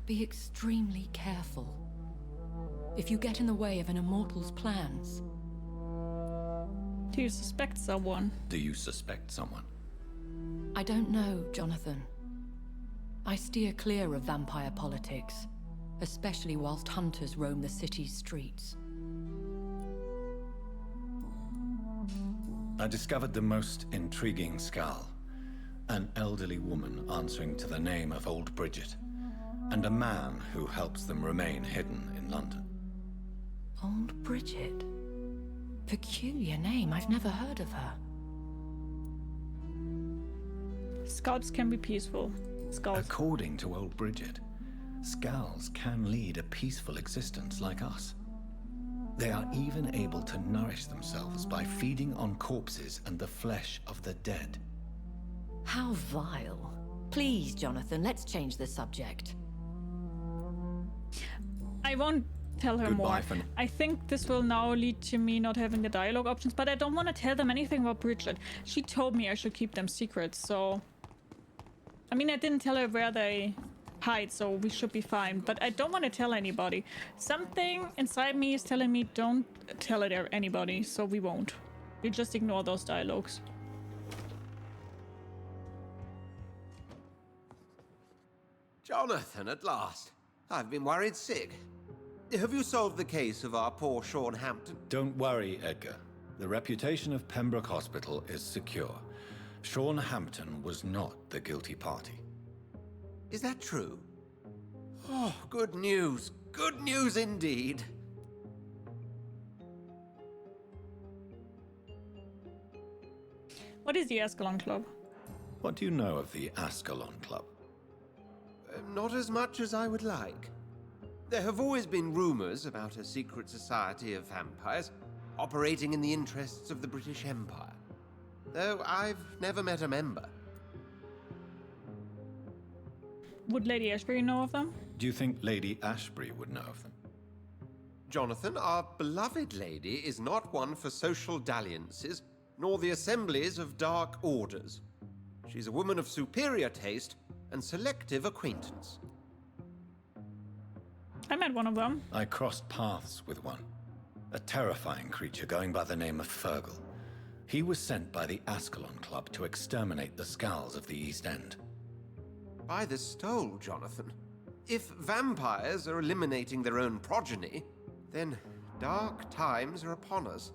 Be extremely careful. If you get in the way of an immortal's plans... Do you suspect someone? Do you suspect someone? I don't know, Jonathan. I steer clear of vampire politics, especially whilst hunters roam the city's streets. I discovered the most intriguing skal. An elderly woman answering to the name of Old Bridget, and a man who helps them remain hidden in London. Old Bridget? Peculiar name, I've never heard of her. Scalps can be peaceful. Skulls. According to Old Bridget, skals can lead a peaceful existence like us. They are even able to nourish themselves by feeding on corpses and the flesh of the dead. How vile. Please, Jonathan, let's change the subject. I won't tell her Goodbye more. for now. I think this will now lead to me not having the dialogue options, but I don't want to tell them anything about Bridget. She told me I should keep them secret, so... I mean, I didn't tell her where they hide, so we should be fine, but I don't want to tell anybody. Something inside me is telling me don't tell it anybody, so we won't. We just ignore those dialogues. Jonathan, at last. I've been worried sick. Have you solved the case of our poor Sean Hampton? Don't worry, Edgar. The reputation of Pembroke Hospital is secure. Sean Hampton was not the guilty party. Is that true? Oh, good news. Good news indeed. What is the Ascalon Club? What do you know of the Ascalon Club? Not as much as I would like. There have always been rumors about a secret society of vampires operating in the interests of the British Empire, though I've never met a member. Would Lady Ashbury know of them? Do you think Lady Ashbury would know of them? Jonathan, our beloved lady is not one for social dalliances, nor the assemblies of dark orders. She's a woman of superior taste and selective acquaintance. I met one of them. I crossed paths with one. A terrifying creature going by the name of Fergal. He was sent by the Ascalon Club to exterminate the skals of the East End. By the stole, Jonathan. If vampires are eliminating their own progeny, then dark times are upon us.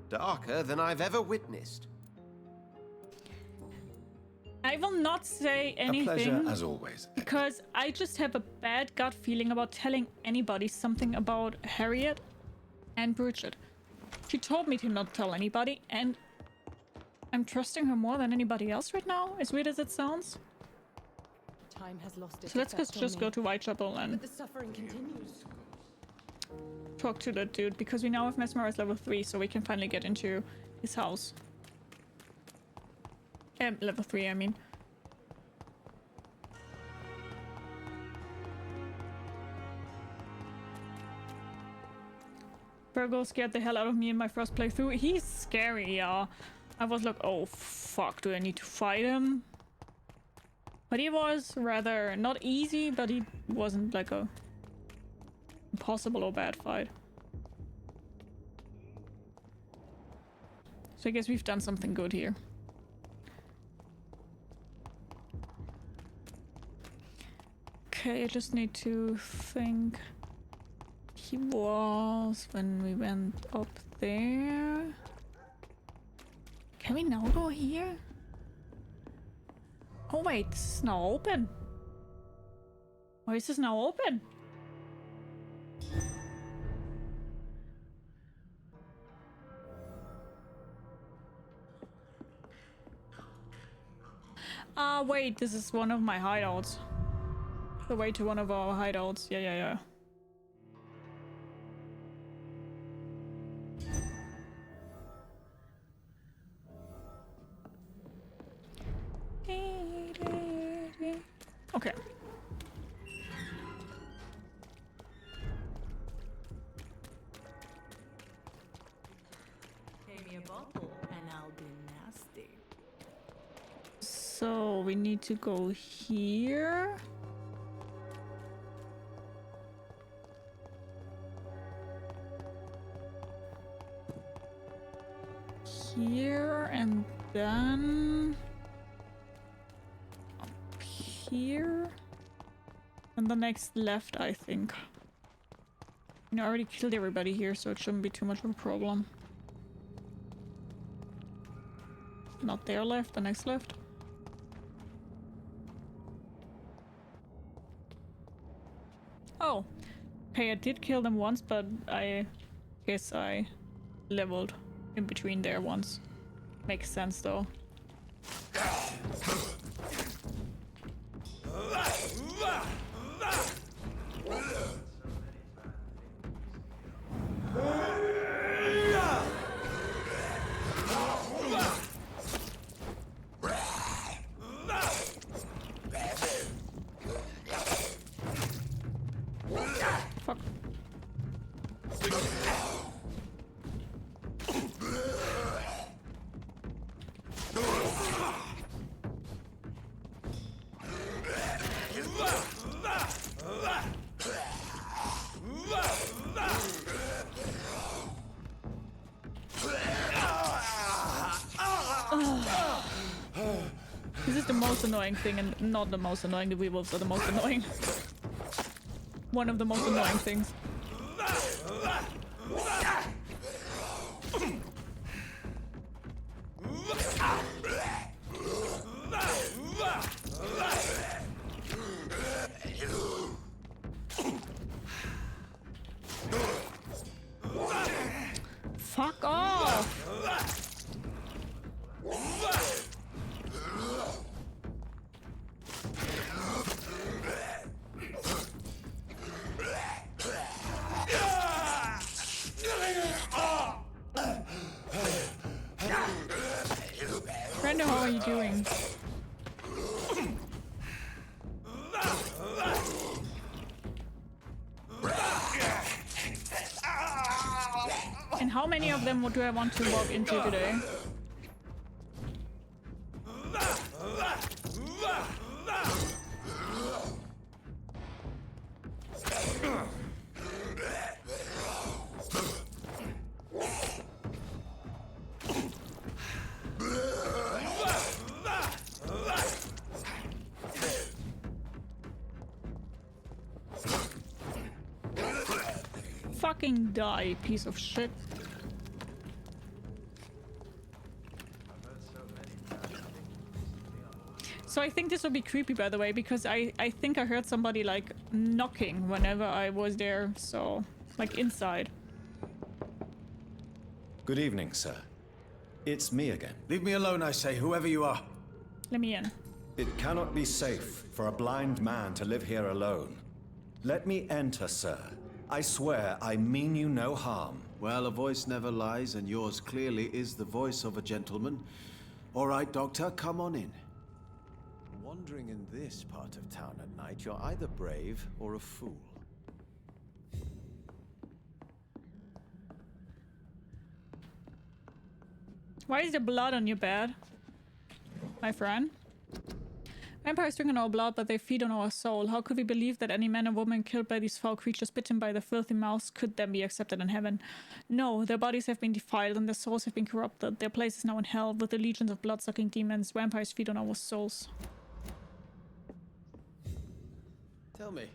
Darker than I've ever witnessed. I will not say anything. A pleasure, as always. Because I just have a bad gut feeling about telling anybody something about Harriet and Bridget. She told me to not tell anybody, and I'm trusting her more than anybody else right now, as weird as it sounds. Time has lost its So let's effect on just me. go to Whitechapel and But the suffering continues. talk to that dude, because we now have Mesmerize level 3, so we can finally get into his house. Level 3, I mean. Virgo scared the hell out of me in my first playthrough. He's scary, yeah. I was like, oh fuck, do I need to fight him? But he was rather not easy, but he wasn't like a impossible or bad fight. So I guess we've done something good here. Okay, I just need to think. He was when we went up there. Can we now go here? Oh wait, this is now open. Why is this now open? Ah, wait, this is one of my hideouts. The way to one of our hideouts. Yeah. Okay. Pay me a bottle and I'll be nasty. So we need to go here. Here and then up here and the next left, I think. You know, I already killed everybody here, so it shouldn't be too much of a problem. Not their left, the next left. Oh, okay, I did kill them once, but I guess I leveled in between there once. Makes sense though. Fuck. This is the most annoying thing, and not the most annoying. The werewolves are the most annoying. One of the most annoying things. Fuck off! Brenda, how are you doing? And how many of them do I want to walk into today? Fucking die, piece of shit. So I think this will be creepy, by the way, because I think I heard somebody like knocking whenever I was there, so like inside. Good evening, sir. It's me again. Leave me alone, I say, whoever you are. Let me in. It cannot be safe for a blind man to live here alone. Let me enter, sir. I swear I mean you no harm. Well, a voice never lies, and yours clearly is the voice of a gentleman. All right, Doctor, come on in. Wandering in this part of town at night, you're either brave or a fool. Why is there blood on your bed, my friend? Vampires drink on our blood, but they feed on our soul. How could we believe that any man or woman killed by these foul creatures bitten by the filthy mouths could then be accepted in heaven? No, their bodies have been defiled and their souls have been corrupted. Their place is now in hell with the legions of blood-sucking demons. Vampires feed on our souls. Tell me,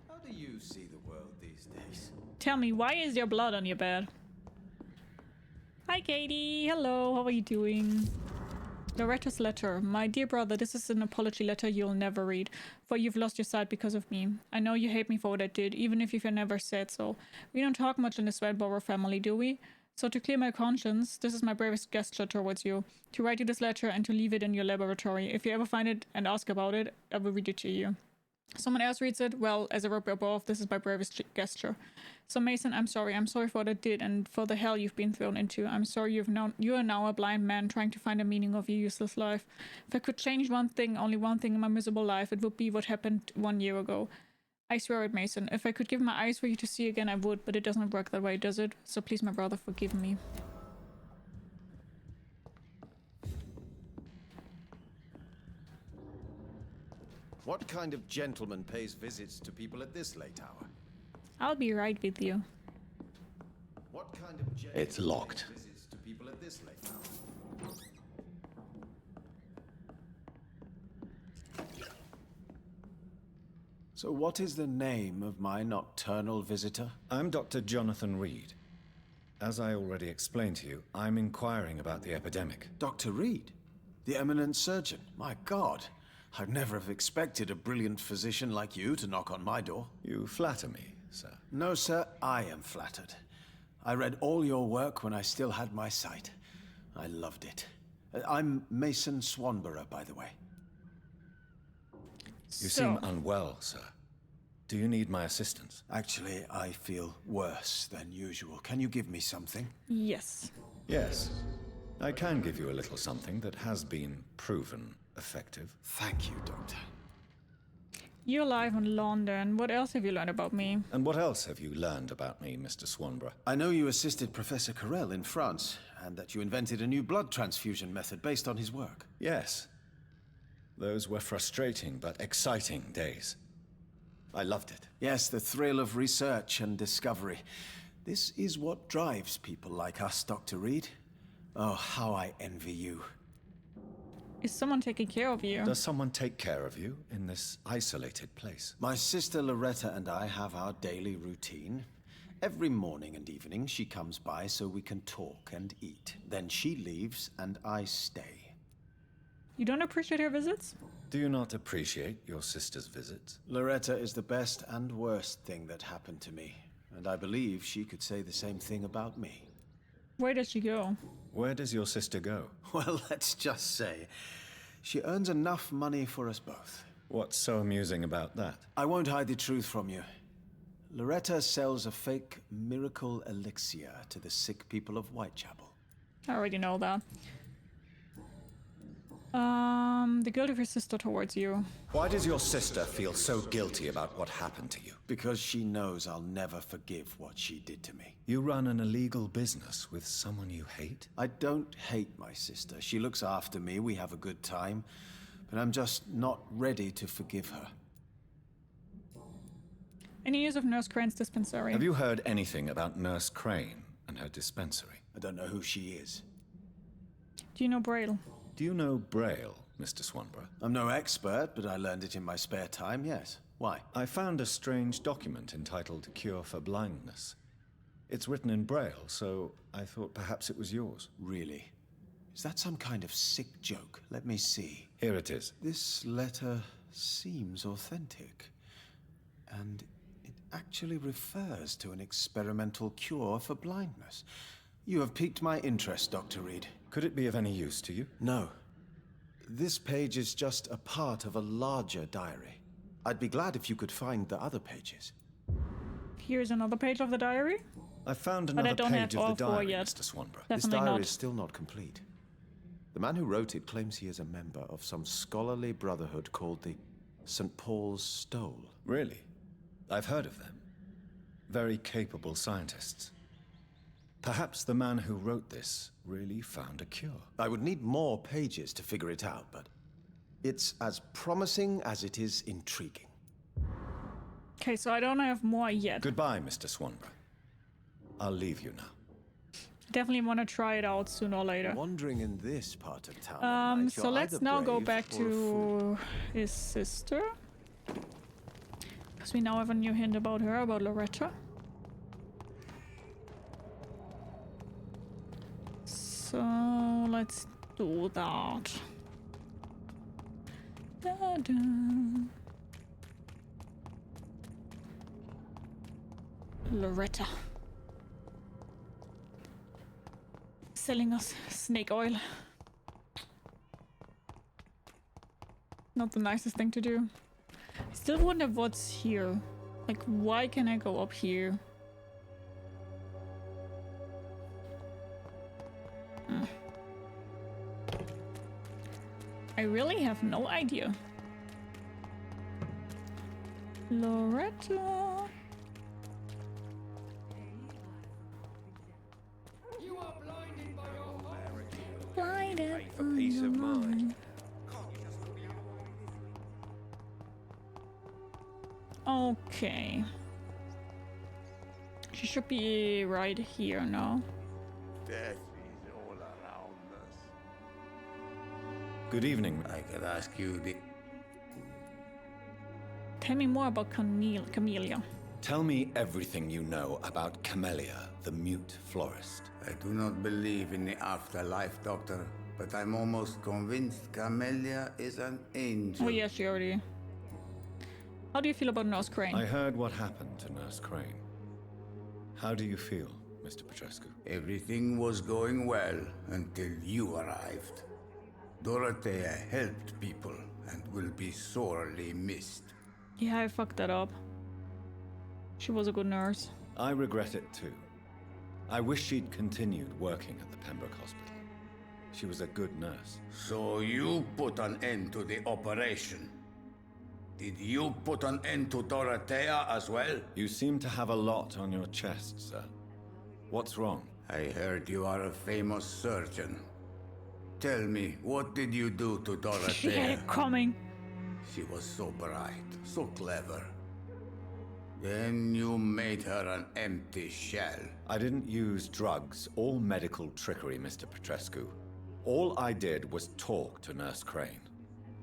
how do you see the world these days? Tell me, why is there blood on your bed? Hi, Katie. Hello. How are you doing? Loretta's letter. My dear brother, this is an apology letter you'll never read, for you've lost your sight because of me. I know you hate me for what I did, even if you've never said so. We don't talk much in the Sweatborough family, do we? So to clear my conscience, this is my bravest gesture towards you. To write you this letter and to leave it in your laboratory. If you ever find it and ask about it, I will read it to you. Someone else reads it, well, as I wrote above, this is my bravest gesture. So Mason, I'm sorry for what I did and for the hell you've been thrown into. I'm sorry you are now a blind man trying to find a meaning of your useless life. If I could change one thing, only one thing in my miserable life, it would be what happened 1 year ago. I swear it, Mason. If I could give my eyes for you to see again, I would, but it doesn't work that way, does it? So please, my brother, forgive me. What kind of gentleman pays visits to people at this late hour? I'll be right with you. What kind of gentleman It's locked. pays visits to people at this late hour? So what is the name of my nocturnal visitor? I'm Dr. Jonathan Reid. As I already explained to you, I'm inquiring about the epidemic. Dr. Reid? The eminent surgeon? My God. I'd never have expected a brilliant physician like you to knock on my door. You flatter me, sir. No, sir, I am flattered. I read all your work when I still had my sight. I loved it. I'm Mason Swanborough, by the way. You seem unwell, sir. Do you need my assistance? Actually, I feel worse than usual. Can you give me something? Yes. Yes. I can give you a little something that has been proven effective. Thank you, Doctor. You're alive in London. What else have you learned about me? And what else have you learned about me, Mr. Swanborough? I know you assisted Professor Carell in France, and that you invented a new blood transfusion method based on his work. Yes. Those were frustrating but exciting days. I loved it. Yes, the thrill of research and discovery. This is what drives people like us, Dr. Reid. Oh, how I envy you. Is someone taking care of you? Does someone take care of you in this isolated place? My sister Loretta and I have our daily routine. Every morning and evening she comes by so we can talk and eat. Then she leaves and I stay. You don't appreciate her visits? Do you not appreciate your sister's visits? Loretta is the best and worst thing that happened to me. And I believe she could say the same thing about me. Where does she go? Where does your sister go? Well, let's just say, she earns enough money for us both. What's so amusing about that? I won't hide the truth from you. Loretta sells a fake miracle elixir to the sick people of Whitechapel. I already know that. The guilt of your sister towards you. Why does your sister feel so guilty about what happened to you? Because she knows I'll never forgive what she did to me. You run an illegal business with someone you hate? I don't hate my sister. She looks after me, we have a good time. But I'm just not ready to forgive her. Any news of Nurse Crane's dispensary? Have you heard anything about Nurse Crane and her dispensary? I don't know who she is. Do you know Braille? Do you know Braille, Mr. Swanborough? I'm no expert, but I learned it in my spare time, yes. Why? I found a strange document entitled Cure for Blindness. It's written in Braille, so I thought perhaps it was yours. Really? Is that some kind of sick joke? Let me see. Here it is. This letter seems authentic. And it actually refers to an experimental cure for blindness. You have piqued my interest, Dr. Reid. Could it be of any use to you? No. This page is just a part of a larger diary. I'd be glad if you could find the other pages. Here's another page of the diary. I found But I another don't page have of all the four diary, yet. Mr. Swanborough. This Definitely diary not. is still not complete. The man who wrote it claims he is a member of some scholarly brotherhood called the St. Paul's Stole. Really? I've heard of them. Very capable scientists. Perhaps the man who wrote this really found a cure. I would need more pages to figure it out, but it's as promising as it is intriguing. Okay, so I don't have more yet. Goodbye, Mr. Swanborough. I'll leave you now. Definitely want to try it out sooner or later. Wandering in this part of town. So let's now go back to his sister. Because we now have a new hint about her, about Loretta. So let's do that. Da-da. Loretta. Selling us snake oil. Not the nicest thing to do. I still wonder what's here. Like, why can I go up here? I really have no idea. Loretta. Blinded For peace of mind. Okay. She should be right here now. Death is all around us. Good evening. I could ask you the... Tell me more about Camellia. Tell me everything you know about Camellia, the mute florist. I do not believe in the afterlife, Doctor, but I'm almost convinced Camellia is an angel. Oh yeah, she already. How do you feel about Nurse Crane? I heard what happened to Nurse Crane. How do you feel, Mr. Petrescu? Everything was going well until you arrived. Dorothea helped people and will be sorely missed. Yeah, I fucked that up. She was a good nurse. I regret it too. I wish she'd continued working at the Pembroke Hospital. She was a good nurse. So you put an end to the operation. Did you put an end to Dorothea as well? You seem to have a lot on your chest, sir. What's wrong? I heard you are a famous surgeon. Tell me, what did you do to Dorothea? She had it coming. She was so bright, so clever. Then you made her an empty shell. I didn't use drugs or medical trickery, Mr. Petrescu. All I did was talk to Nurse Crane.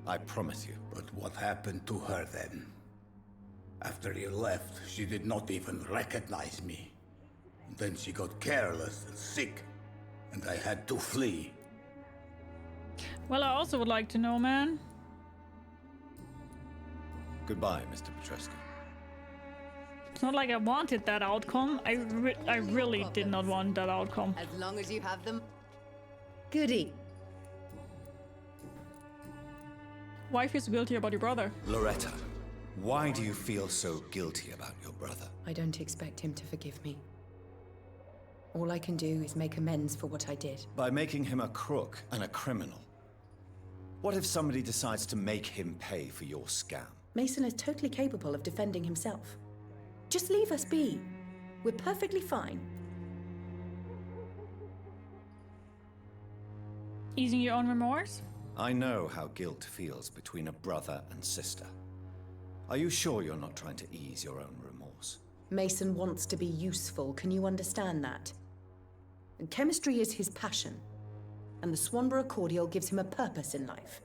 I promise you. But what happened to her then? After you left, she did not even recognize me. Then she got careless and sick, and I had to flee. Well, I also would like to know, man. Goodbye, Mr. Petrescu. It's not like I wanted that outcome. I really did not want that outcome. As long as you have them. Goody. Why feel so guilty about your brother? Loretta, why do you feel so guilty about your brother? I don't expect him to forgive me. All I can do is make amends for what I did. By making him a crook and a criminal. What if somebody decides to make him pay for your scam? Mason is totally capable of defending himself. Just leave us be. We're perfectly fine. Easing your own remorse? I know how guilt feels between a brother and sister. Are you sure you're not trying to ease your own remorse? Mason wants to be useful, can you understand that? And chemistry is his passion, and the Swanborough cordial gives him a purpose in life.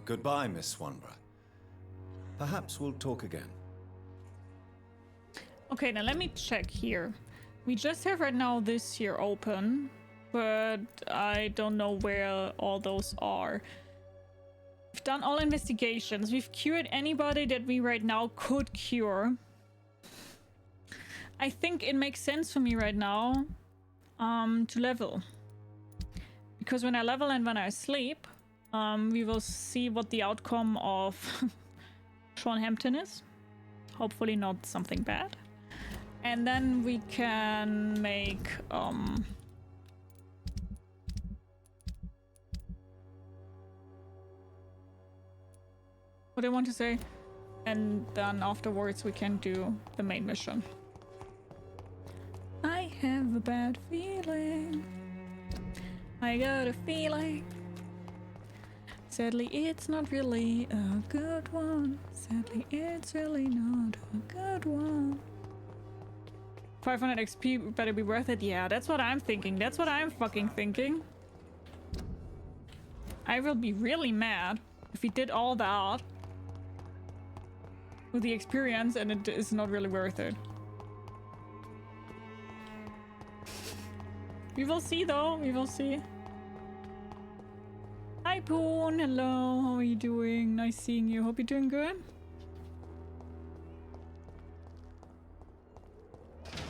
Goodbye, Miss Swanborough. Perhaps we'll talk again. Okay, now let me check here. We just have right now this here open, but I don't know where all those are. We've done all investigations. We've cured anybody that we right now could cure. I think it makes sense for me right now to level. Because when I level and when I sleep, we will see what the outcome of Hampton is. Hopefully not something bad. And then we can make what I want to say, and then afterwards we can do the main mission. I have a bad feeling. I got a feeling. Sadly, it's not really a good one. Sadly, it's really not a good one. 500 XP better be worth it. Yeah, that's what I'm thinking. That's what I'm fucking thinking. I will be really mad if we did all that with the experience and it is not really worth it. We will see though. We will see. Hi Poon, hello. How are you doing? Nice seeing you. Hope you're doing good.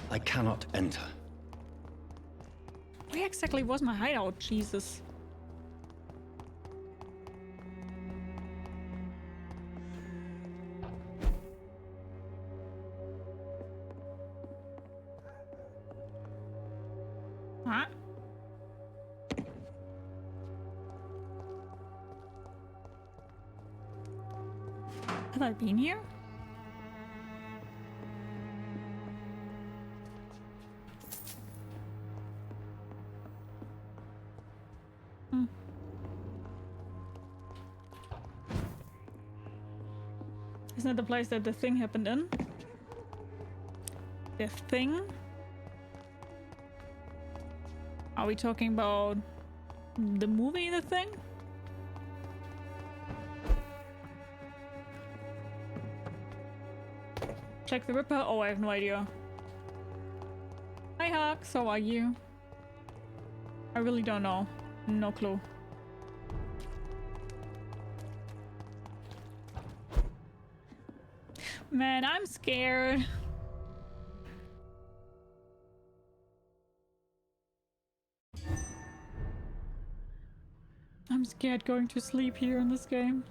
I cannot enter. Where exactly was my hideout? Jesus. Huh? Have I been here? Isn't that the place that the thing happened in? The thing? Are we talking about the movie The Thing? Check the Ripper? Oh, I have no idea. Hi Hux, how are you? I really don't know. No clue. Man, I'm scared. I'm scared going to sleep here in this game.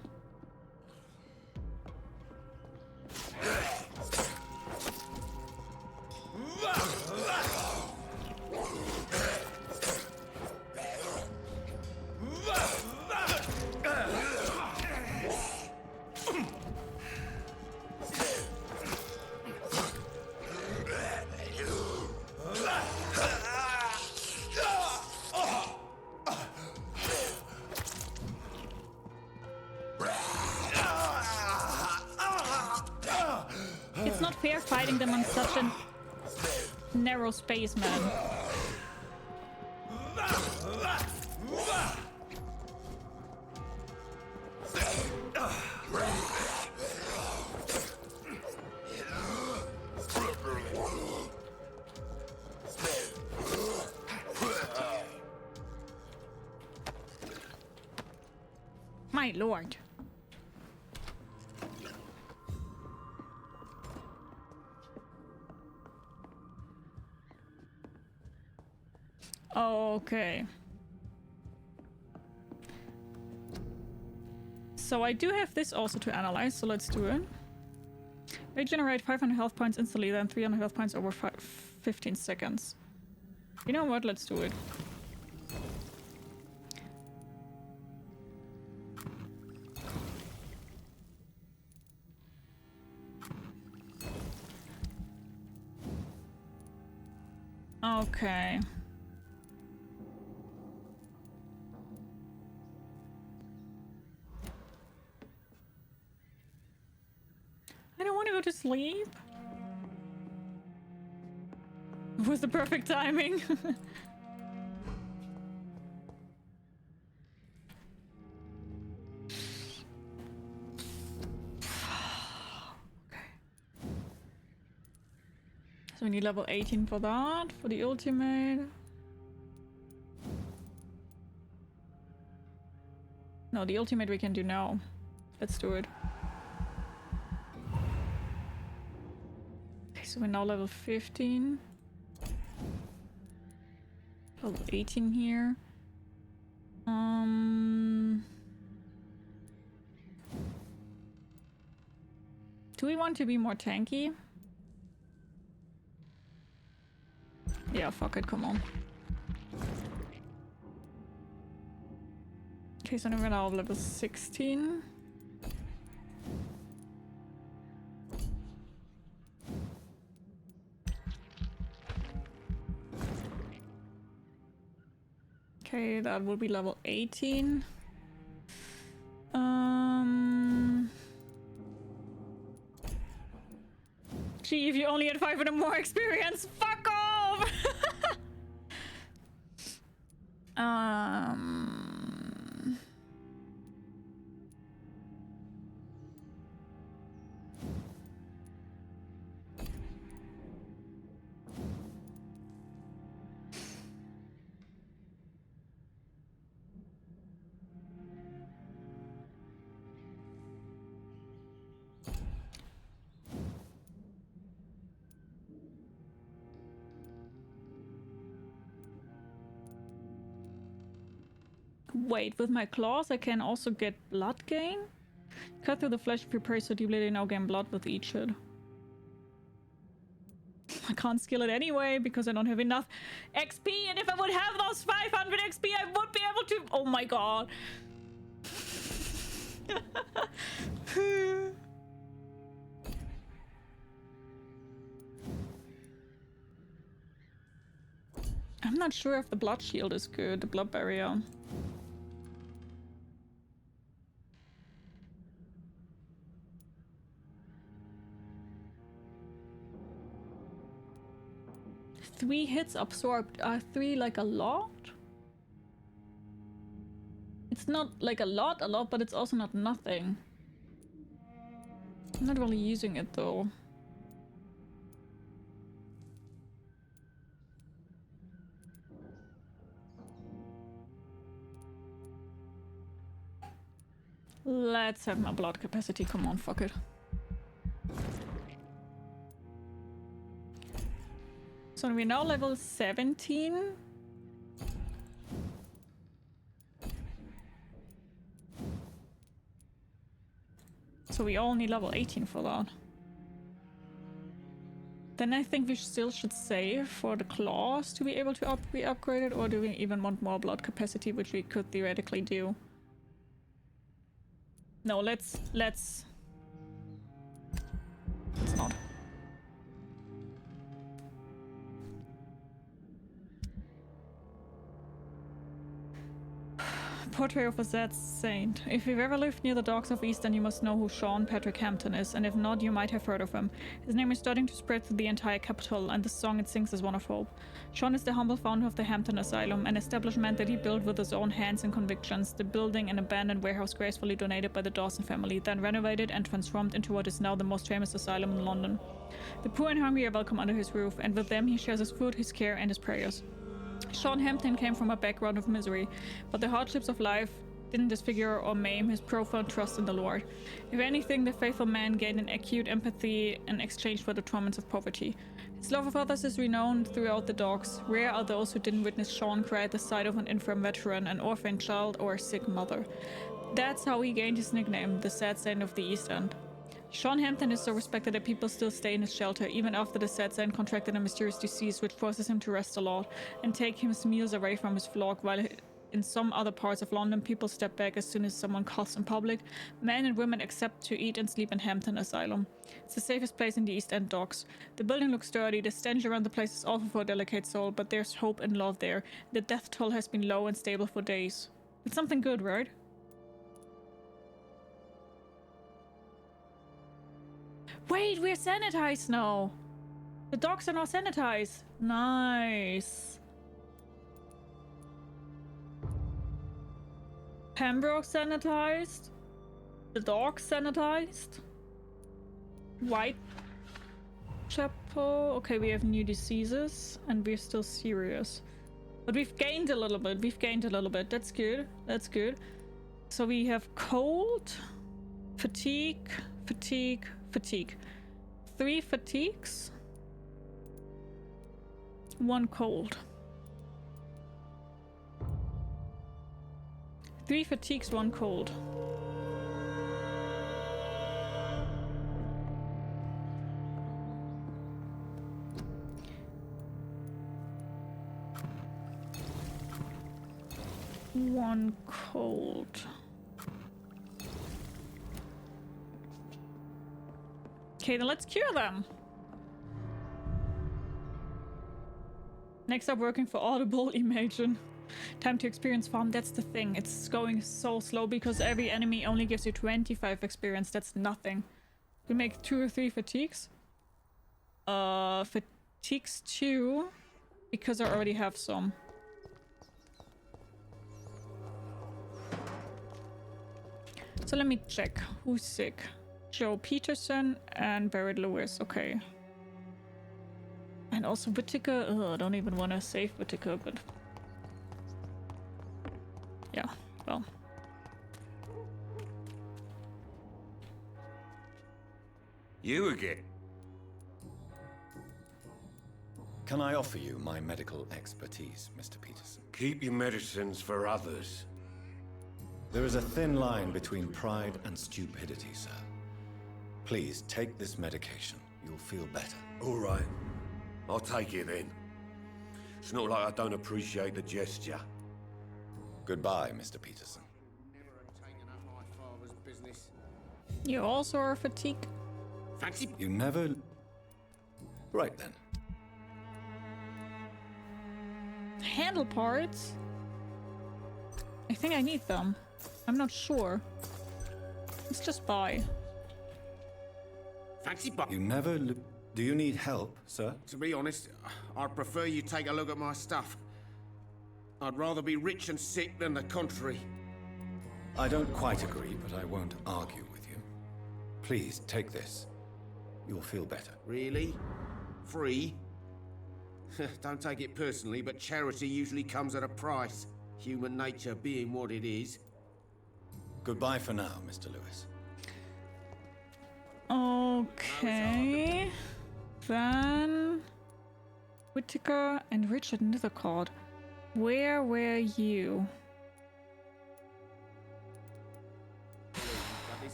It's not fair fighting them on such a narrow space, man. My lord. Okay. So I do have this also to analyze, so let's do it. Regenerate 500 health points instantly, then 300 health points over 15 seconds. You know what? Let's do it. Okay. I don't want to go to sleep. It was the perfect timing. So we need level 18 for that, for the ultimate. No, the ultimate we can do now. Let's do it. Okay, so we're now level 15. Level 18 here. Do we want to be more tanky? Yeah, fuck it, come on. Okay, so now we're now level 16. Okay, that will be level 18. Gee, if you only had 500 more experience, fuck off! Wait, with my claws I can also get blood gain? Cut through the flesh if you pray so deeply they now gain blood with each hit. I can't skill it anyway because I don't have enough XP, and if I would have those 500 XP I would be able to— oh my god. I'm not sure if the blood shield is good, the blood barrier. Three hits absorbed. Are 3 like a lot? It's not like a lot, but it's also not nothing. I'm not really using it though. Let's have my blood capacity. Come on, fuck it. So we're now level 17. So we all need level 18 for that. Then I think we still should save for the claws to be able to be upgraded, or do we even want more blood capacity, which we could theoretically do? No, let's not. Portrait of a sad saint. If you've ever lived near the docks of East, then you must know who Sean Patrick Hampton is, and if not, you might have heard of him. His name is starting to spread through the entire capital, and the song it sings is one of hope. Sean is the humble founder of the Hampton Asylum, an establishment that he built with his own hands and convictions. The building, an abandoned warehouse gracefully donated by the Dawson family, then renovated and transformed into what is now the most famous asylum in London. The poor and hungry are welcome under his roof, and with them he shares his food, his care, and his prayers. Sean Hampton came from a background of misery, but the hardships of life didn't disfigure or maim his profound trust in the Lord. If anything, the faithful man gained an acute empathy in exchange for the torments of poverty. His love of others is renowned throughout the docks. Rare are those who didn't witness Sean cry at the sight of an infirm veteran, an orphaned child, or a sick mother. That's how he gained his nickname, the Sad Saint of the East End. Sean Hampton is so respected that people still stay in his shelter, even after the Sad Saint contracted a mysterious disease which forces him to rest a lot and take his meals away from his flock, while in some other parts of London people step back as soon as someone coughs in public. Men and women accept to eat and sleep in Hampton Asylum. It's the safest place in the East End docks. The building looks dirty, the stench around the place is awful for a delicate soul, but there's hope and love there. The death toll has been low and stable for days. It's something good, right? Wait, we're sanitized now! The docks are now sanitized! Nice! Pembroke sanitized? The docks sanitized? Whitechapel info. Okay, we have new diseases and we're still serious. But we've gained a little bit. That's good. That's good. So we have cold, fatigue, fatigue, fatigue. 3 fatigues. 1 cold. 3 fatigues, 1 cold. One cold. Okay, then let's cure them. Next up, working for Audible, imagine. Time to experience farm, that's the thing. It's going so slow because every enemy only gives you 25 experience. That's nothing. We make 2 or 3 fatigues. Fatigues 2, because I already have some. So let me check who's sick. Joe Peterson and Barrett Lewis. Okay. And also Whittaker. Ugh, I don't even want to save Whittaker, but yeah, well. You again? Can I offer you my medical expertise, Mr. Peterson? Keep your medicines for others. There is a thin line between pride and stupidity, sir. Please take this medication. You'll feel better. All right. I'll take it then. It's not like I don't appreciate the gesture. Goodbye, Mr. Peterson. You also are fatigued. Fancy. You never... Right then. Handle parts? I think I need them. I'm not sure. Let's just buy. Fancy You never... Do you need help, sir? To be honest, I'd prefer you take a look at my stuff. I'd rather be rich and sick than the contrary. I don't quite agree, but I won't argue with you. Please, take this. You'll feel better. Really? Free? Don't take it personally, but charity usually comes at a price. Human nature being what it is. Goodbye for now, Mr. Lewis. Okay. Van Whittaker and Richard Nethercott. Where were you?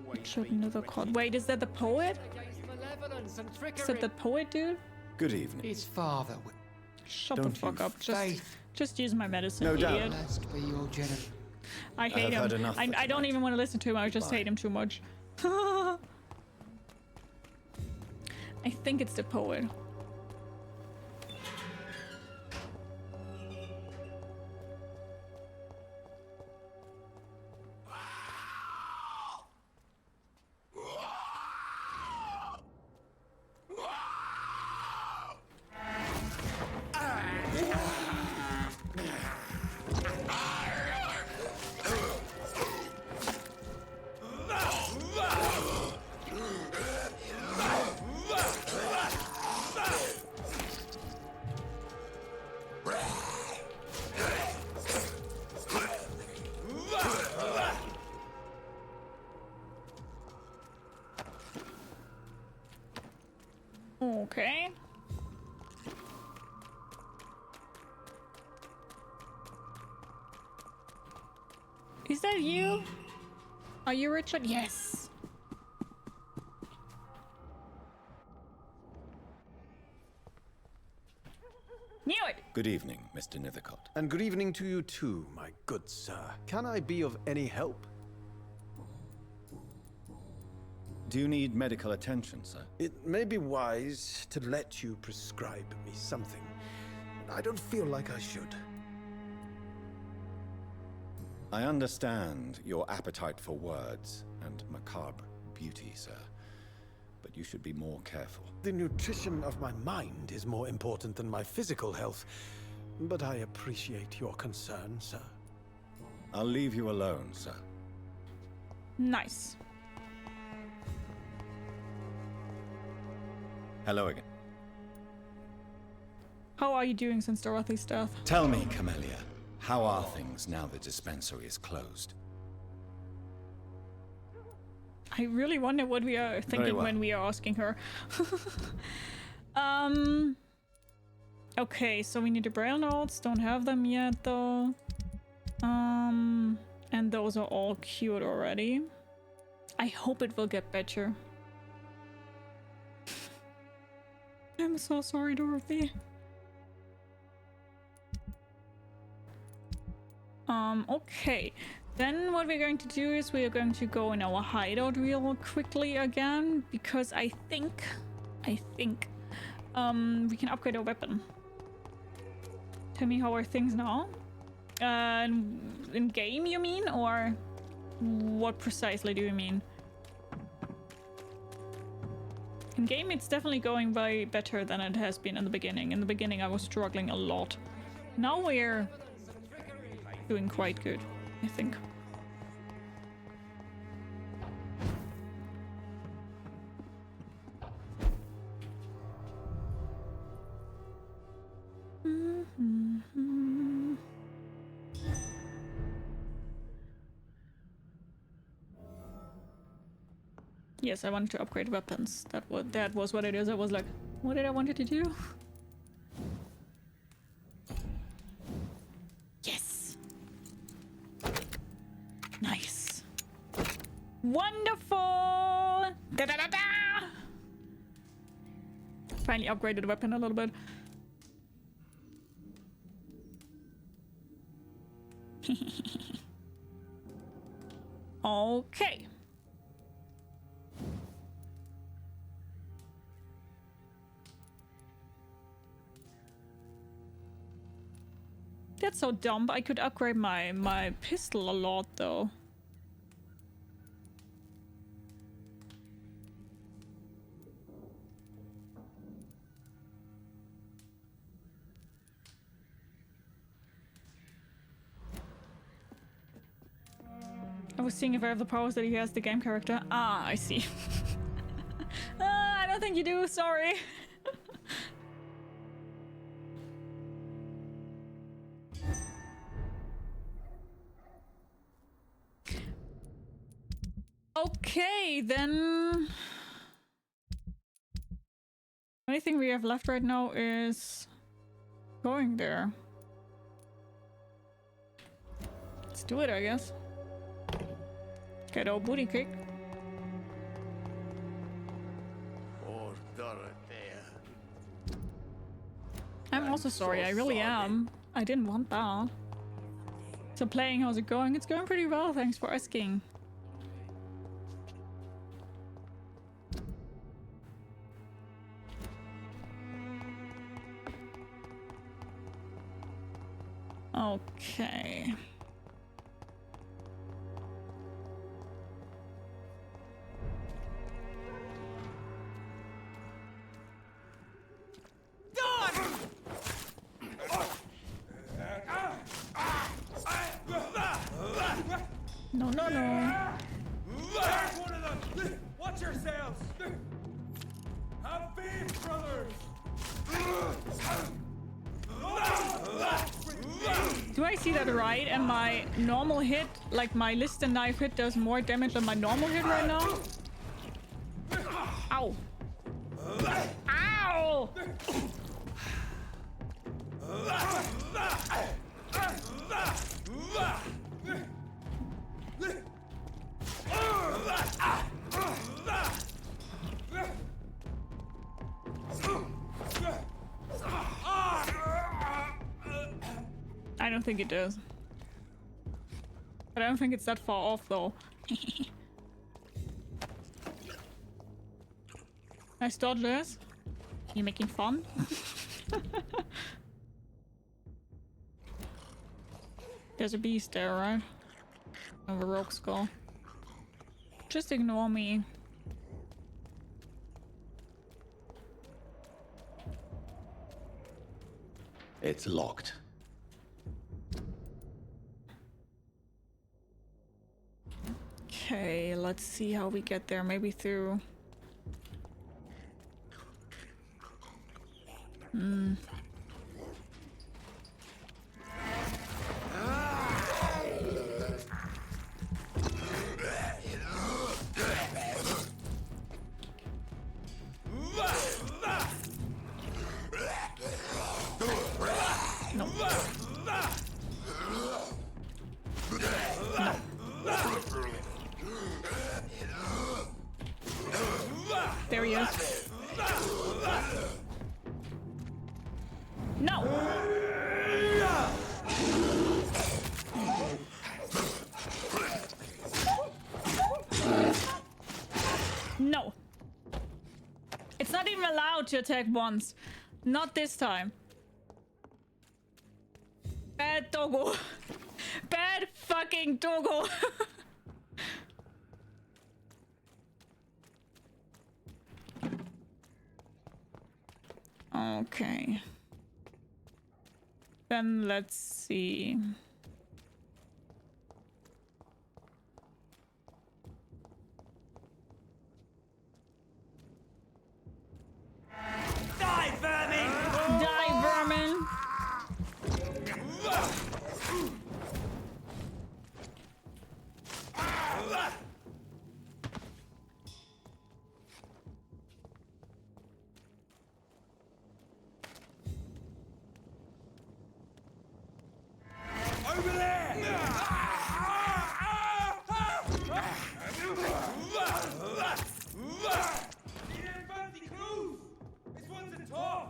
Richard Nethercott. Wait, is that the poet? Is that the poet, dude? Good evening. His father. Shut the fuck up. Just use my medicine, no idiot. doubt. Blessed be your generous. I hate him. I don't even want to listen to him. I just hate him too much. I think it's the poet. Okay. Is that you? Are you Richard? Yes. Knew it. Good evening, Mr. Nethercott. And good evening to you too, my good sir. Can I be of any help? Do you need medical attention, sir? It may be wise to let you prescribe me something. I don't feel like I should. I understand your appetite for words and macabre beauty, sir. But you should be more careful. The nutrition of my mind is more important than my physical health. But I appreciate your concern, sir. I'll leave you alone, sir. Nice. Hello again. How are you doing since Dorothy's death? Tell me, Camellia, how are things now the dispensary is closed? I really wonder what we are thinking when we are asking her. Okay, so we need the braille notes. Don't have them yet, though. And those are all cured already. I hope it will get better. I'm so sorry, Dorothy. Okay. Then what we're going to do is we are going to go in our hideout real quickly again, because I think we can upgrade our weapon. Tell me, how are things now? In game, you mean? Or what precisely do you mean? In game, it's definitely going way better than it has been in the beginning. In the beginning, I was struggling a lot. Now we're doing quite good, I think. Yes, I wanted to upgrade weapons. That was what it is. I was like, what did I want it to do? Yes. Nice. Wonderful. Da da da da. Finally upgraded the weapon a little bit. Okay. That's so dumb. I could upgrade my pistol a lot, though. I was seeing if I have the powers that he has, the game character. Ah, I see. I don't think you do, sorry. Okay, then... The only thing we have left right now is going there. Let's do it, I guess. Get our booty kicked. Poor Dorothea. I'm also sorry, I really am. I didn't want that. So playing, how's it going? It's going pretty well, thanks for asking. Okay. No, no, no. There's one of them! Watch yourselves! Have faith, brothers! Do I see that right? And my normal hit, like my list knife hit, does more damage than my normal hit right now? Ow. Ow! I don't think it does. But I don't think it's that far off though. Nice dodge, this. You making fun? There's a beast there, right? Of a rogue skull. Just ignore me. It's locked. Okay, let's see how we get there. Maybe through... There he is. No! No. It's not even allowed to attack once. Not this time. Bad doggo. Bad fucking doggo. Okay. Then let's see. Die, vermin! Die, vermin! Over there! You didn't fancy clues! This one's a top!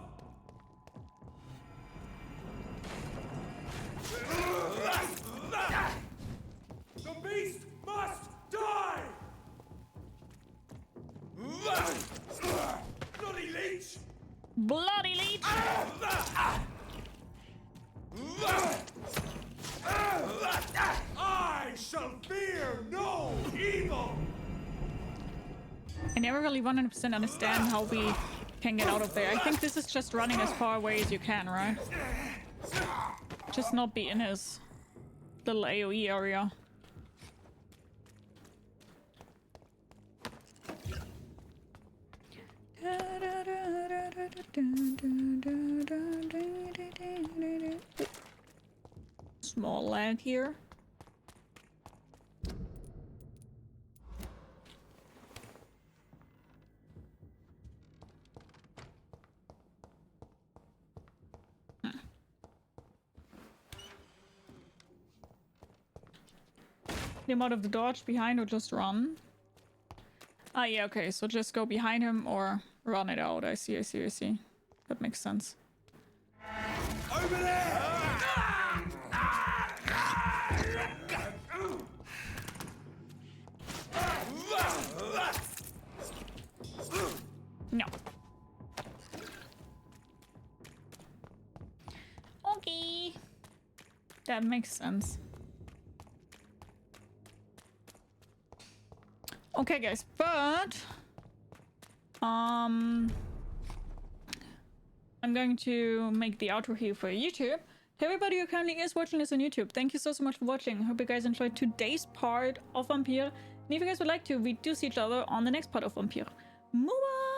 The beast must die! Bloody leech! Bloody leech! I shall fear no evil! I never really 100% understand how we can get out of there. I think this is just running as far away as you can, right? Just not be in his little AoE area. Small lag here. Him out of the dodge behind or just run? Ah, yeah, okay, so just go behind him or run it out. I see. That makes sense. Over there! No. Okay. That makes sense. Okay, guys, but I'm going to make the outro here for YouTube. To everybody who currently is watching this on YouTube, thank you so much for watching. Hope you guys enjoyed today's part of Vampyr. And if you guys would like to, we do see each other on the next part of Vampyr. Bye!